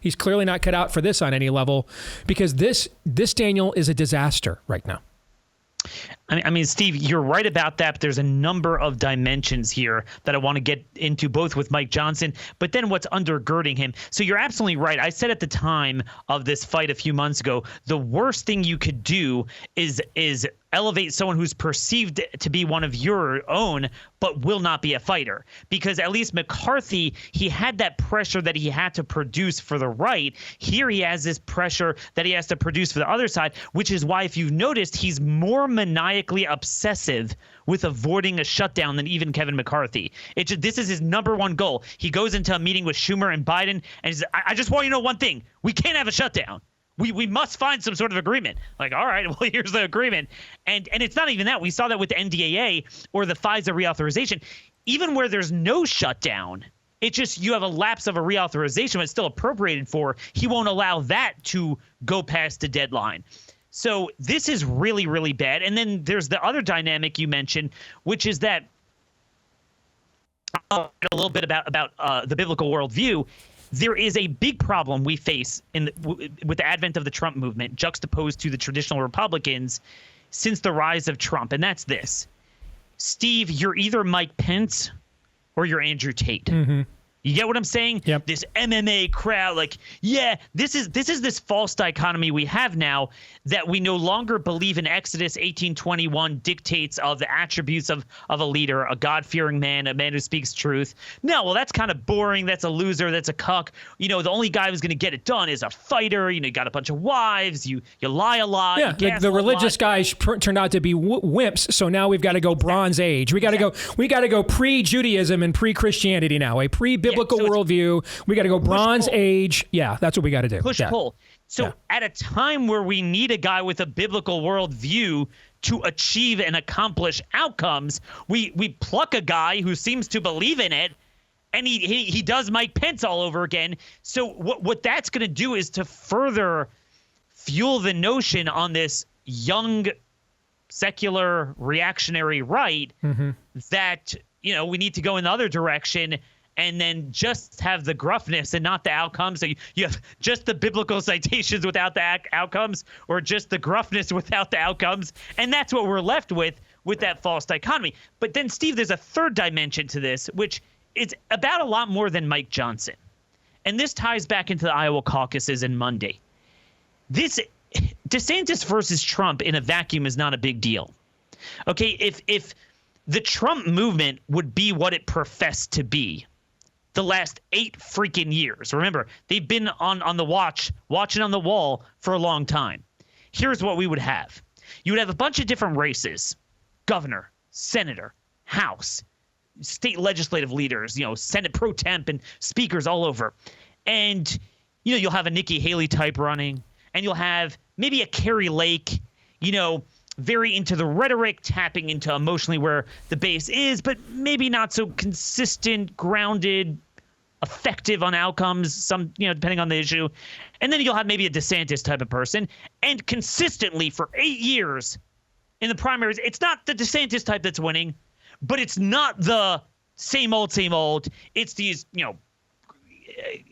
He's clearly not cut out for this on any level, because this Daniel is a disaster right now.
I mean, Steve, you're right about that, but there's a number of dimensions here that I want to get into, both with Mike Johnson, but then what's undergirding him. So you're absolutely right. I said at the time of this fight a few months ago, the worst thing you could do is elevate someone who's perceived to be one of your own, but will not be a fighter. Because at least McCarthy, he had that pressure that he had to produce for the right. Here he has this pressure that he has to produce for the other side, which is why, if you've noticed, he's more maniacally obsessive with avoiding a shutdown than even Kevin McCarthy. This is his number one goal. He goes into a meeting with Schumer and Biden, and he says, I just want you to know one thing. We can't have a shutdown. We must find some sort of agreement. Like, all right, well, here's the agreement. And it's not even that. We saw that with the NDAA or the FISA reauthorization. Even where there's no shutdown, it's just you have a lapse of a reauthorization, but it's still appropriated for. He won't allow that to go past the deadline. So this is really, really bad. And then there's the other dynamic you mentioned, which is that a little bit about the biblical worldview. There is a big problem we face with the advent of the Trump movement, juxtaposed to the traditional Republicans since the rise of Trump, and that's this. Steve, you're either Mike Pence or you're Andrew Tate. Mm-hmm. You get what I'm saying?
Yep.
This MMA crowd, like, yeah, this is this false dichotomy we have now, that we no longer believe in Exodus 18:21 dictates of the attributes of a leader, a God-fearing man, a man who speaks truth. No, well, that's kind of boring. That's a loser. That's a cuck. The only guy who's going to get it done is a fighter. You got a bunch of wives. You lie a lot.
Yeah, the religious guys turned out to be wimps. So now we've got to go Bronze Age. We got to go pre-Judaism and pre-Christianity now. A pre-biblical worldview. We got to go Bronze Age. Yeah, that's what we got to do.
Pull. So at a time where we need a guy with a biblical worldview to achieve and accomplish outcomes, we pluck a guy who seems to believe in it, and he does Mike Pence all over again. So what that's going to do is to further fuel the notion on this young, secular, reactionary right that we need to go in the other direction, and then just have the gruffness and not the outcomes. So you have just the biblical citations without the outcomes, or just the gruffness without the outcomes. And that's what we're left with that false dichotomy. But then, Steve, there's a third dimension to this, which is about a lot more than Mike Johnson. And this ties back into the Iowa caucuses and Monday. This DeSantis versus Trump in a vacuum is not a big deal. Okay, if the Trump movement would be what it professed to be the last 8 freaking years. Remember, they've been on the watching on the wall for a long time. Here's what we would have. You would have a bunch of different races: governor, senator, House, state legislative leaders, Senate pro temp and speakers all over. And, you'll have a Nikki Haley type running, and you'll have maybe a Carrie Lake, very into the rhetoric, tapping into emotionally where the base is, but maybe not so consistent, grounded, effective on outcomes, depending on the issue. And then you'll have maybe a DeSantis type of person. And consistently for 8 years in the primaries, it's not the DeSantis type that's winning, but it's not the same old. It's these,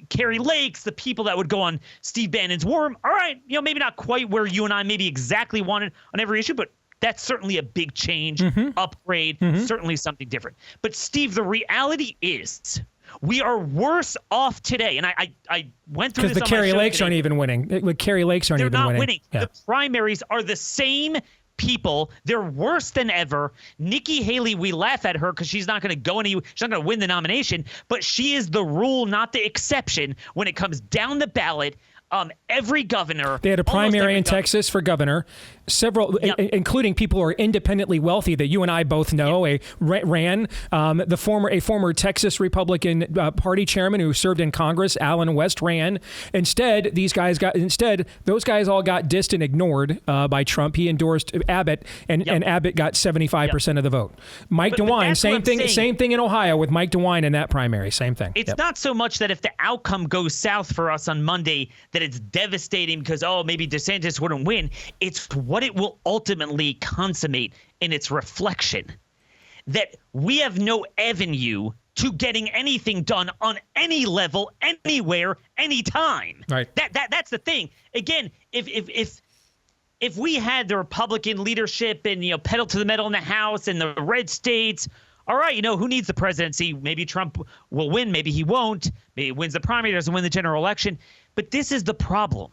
Carrie Lakes, the people that would go on Steve Bannon's War. All right, maybe not quite where you and I maybe exactly wanted on every issue, but that's certainly a big change, upgrade, certainly something different. But Steve, the reality is we are worse off today. And I went through this
because the Carrie Lakes aren't even winning. The Carrie Lakes aren't even winning.
They're not winning. Yeah. The primaries are the same people. They're worse than ever. Nikki Haley, we laugh at her because she's not going to go she's not going to win the nomination, but she is the rule, not the exception, when it comes down the ballot every governor.
They had a primary in Texas for governor. Several, including people who are independently wealthy that you and I both know, ran. A former Texas Republican Party chairman who served in Congress, Allen West, ran. Instead, those guys all got dissed and ignored by Trump. He endorsed Abbott, and Abbott got 75% of the vote. Mike DeWine, same thing in Ohio with Mike DeWine in that primary, same thing.
It's not so much that if the outcome goes south for us on Monday that it's devastating because, maybe DeSantis wouldn't win. It's what it will ultimately consummate in its reflection. That we have no avenue to getting anything done on any level, anywhere, anytime.
Right.
That's the thing. Again, if we had the Republican leadership and, pedal to the metal in the House and the red states, all right, who needs the presidency? Maybe Trump will win. Maybe he won't. Maybe he wins the primary, doesn't win the general election. But this is the problem.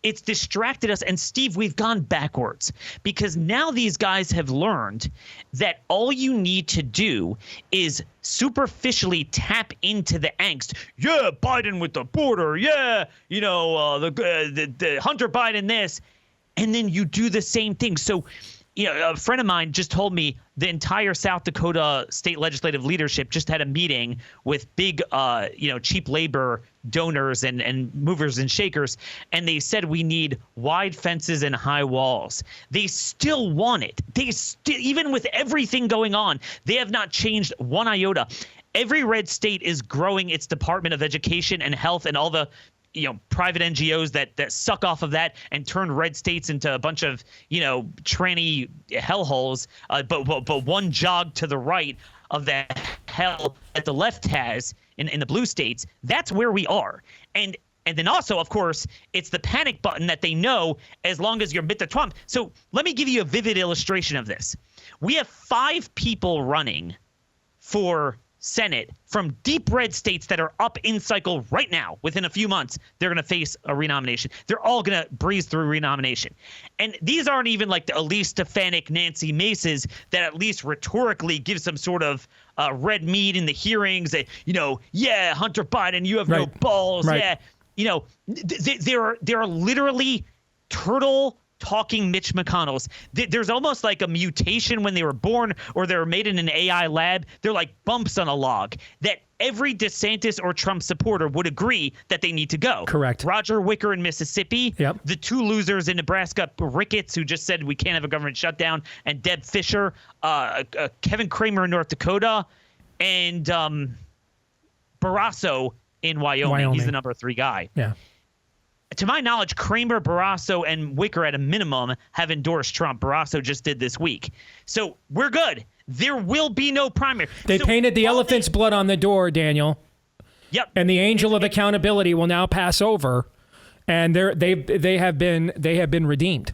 It's distracted us. And Steve, we've gone backwards because now these guys have learned that all you need to do is superficially tap into the angst. Yeah, Biden with the border. Yeah, the Hunter Biden this. And then you do the same thing. So, a friend of mine just told me the entire South Dakota state legislative leadership just had a meeting with big, cheap labor donors and movers and shakers. And they said we need wide fences and high walls. They still want it. Even with everything going on, they have not changed one iota. Every red state is growing its Department of Education and Health and all the private NGOs that suck off of that and turn red states into a bunch of, tranny hellholes. But one jog to the right of the hell that the left has in the blue states, that's where we are. And then also, of course, it's the panic button that they know as long as you're Mr. Trump. So let me give you a vivid illustration of this. We have 5 people running for Senate from deep red states that are up in cycle right now. Within a few months, they're going to face a renomination. They're all going to breeze through renomination. And these aren't even like the Elise Stefanik, Nancy Maces that at least rhetorically give some sort of red meat in the hearings that, Hunter Biden, you have no balls. Right. Yeah. They're literally turtle talking Mitch McConnells. There's almost like a mutation when they were born or they were made in an AI lab. They're like bumps on a log that every DeSantis or Trump supporter would agree that they need to go.
Correct.
Roger Wicker in Mississippi.
Yep.
The 2 losers in Nebraska, Ricketts, who just said we can't have a government shutdown, and Deb Fischer, Kevin Kramer in North Dakota, and Barrasso in Wyoming. He's the number 3 guy.
Yeah.
To my knowledge, Kramer, Barrasso, and Wicker at a minimum have endorsed Trump. Barrasso just did this week. So we're good. There will be no primary.
They painted the elephant's blood on the door, Daniel.
Yep.
And the angel of accountability will now pass over, and they have been redeemed.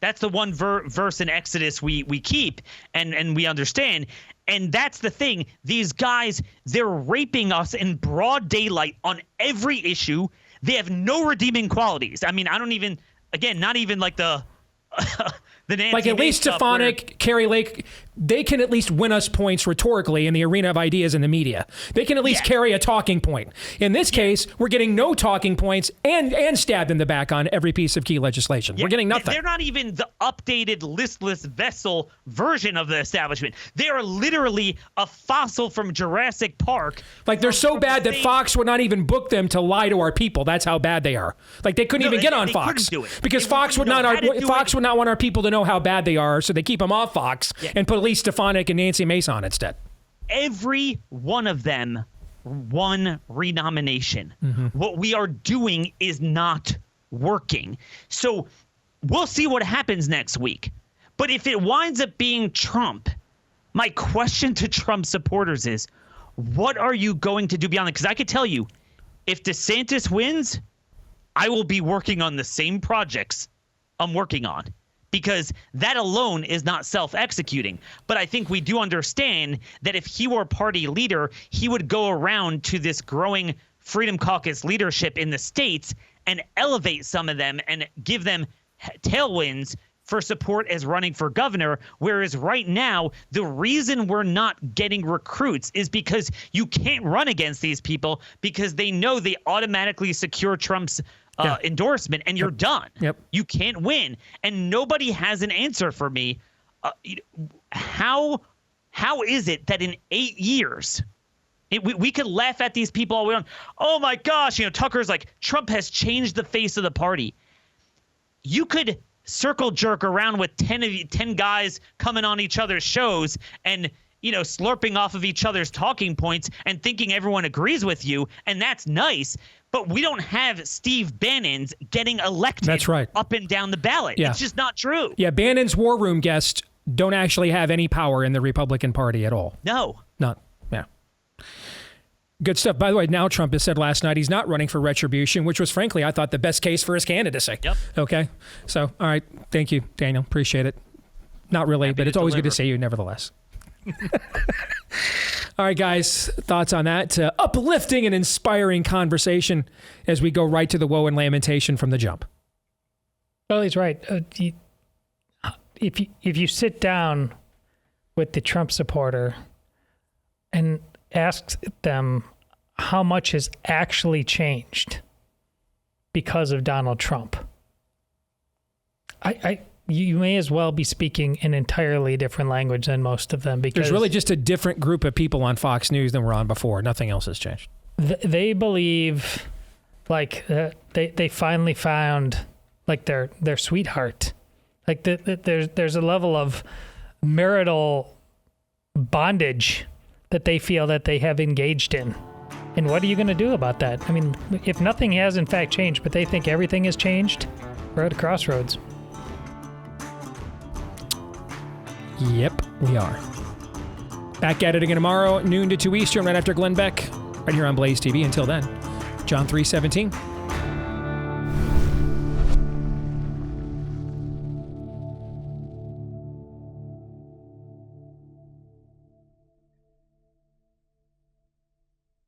That's the one verse in Exodus we keep and we understand. And that's the thing. These guys, they're raping us in broad daylight on every issue. They have no redeeming qualities. I mean, I don't even, again, not even like the Nancy
like at least Stefanik, Carrie Lake, they can at least win us points rhetorically in the arena of ideas in the media. They can at least carry a talking point. In this case, we're getting no talking points and stabbed in the back on every piece of key legislation. We're getting nothing.
They're not even the updated listless vessel version of the establishment. They are literally a fossil from Jurassic Park.
Like they're so bad that Fox would not even book them to lie to our people. That's how bad they are. Like they couldn't even get on Fox because Fox would not want our people to know how bad they are, so they keep them off Fox and put Elise Stefanik and Nancy Mace on instead.
Every one of them won renomination.
Mm-hmm.
What we are doing is not working. So we'll see what happens next week. But if it winds up being Trump, my question to Trump supporters is, what are you going to do beyond that? Because I could tell you, if DeSantis wins, I will be working on the same projects I'm working on. Because that alone is not self-executing. But I think we do understand that if he were party leader, he would go around to this growing Freedom Caucus leadership in the states and elevate some of them and give them tailwinds for support as running for governor. Whereas right now, the reason we're not getting recruits is because you can't run against these people because they know they automatically secure Trump's endorsement, and you're done.
Yep.
You can't win, and nobody has an answer for me. How is it that in 8 years, we could laugh at these people all the way on? Oh my gosh, Tucker's like, Trump has changed the face of the party. You could circle jerk around with 10 guys coming on each other's shows and slurping off of each other's talking points and thinking everyone agrees with you, and that's nice. But we don't have Steve Bannon's getting elected.
That's right.
Up and down the ballot.
Yeah.
It's just not true.
Yeah, Bannon's war room guests don't actually have any power in the Republican Party at all.
No.
Yeah. Good stuff. By the way, now Trump has said last night he's not running for retribution, which was, frankly, I thought the best case for his candidacy.
Yep.
Okay. So, all right. Thank you, Daniel. Appreciate it. Not really,
Happy
but it's
to
always
deliver.
good to see you nevertheless. All right, guys, thoughts on that uplifting and inspiring conversation as we go right to the woe and lamentation from the jump.
Well, he's right. If you sit down with the Trump supporter and ask them how much has actually changed because of Donald Trump, you may as well be speaking an entirely different language than most of them, because
there's really just a different group of people on Fox News than were on before. Nothing else has changed.
They believe like they finally found like their sweetheart. Like there's a level of marital bondage that they feel that they have engaged in. And what are you going to do about that? I mean, if nothing has in fact changed, but they think everything has changed, we're at a crossroads.
Yep, we are. Back at it again tomorrow, noon to 2 Eastern, right after Glenn Beck, right here on Blaze TV. Until then, John 3:17.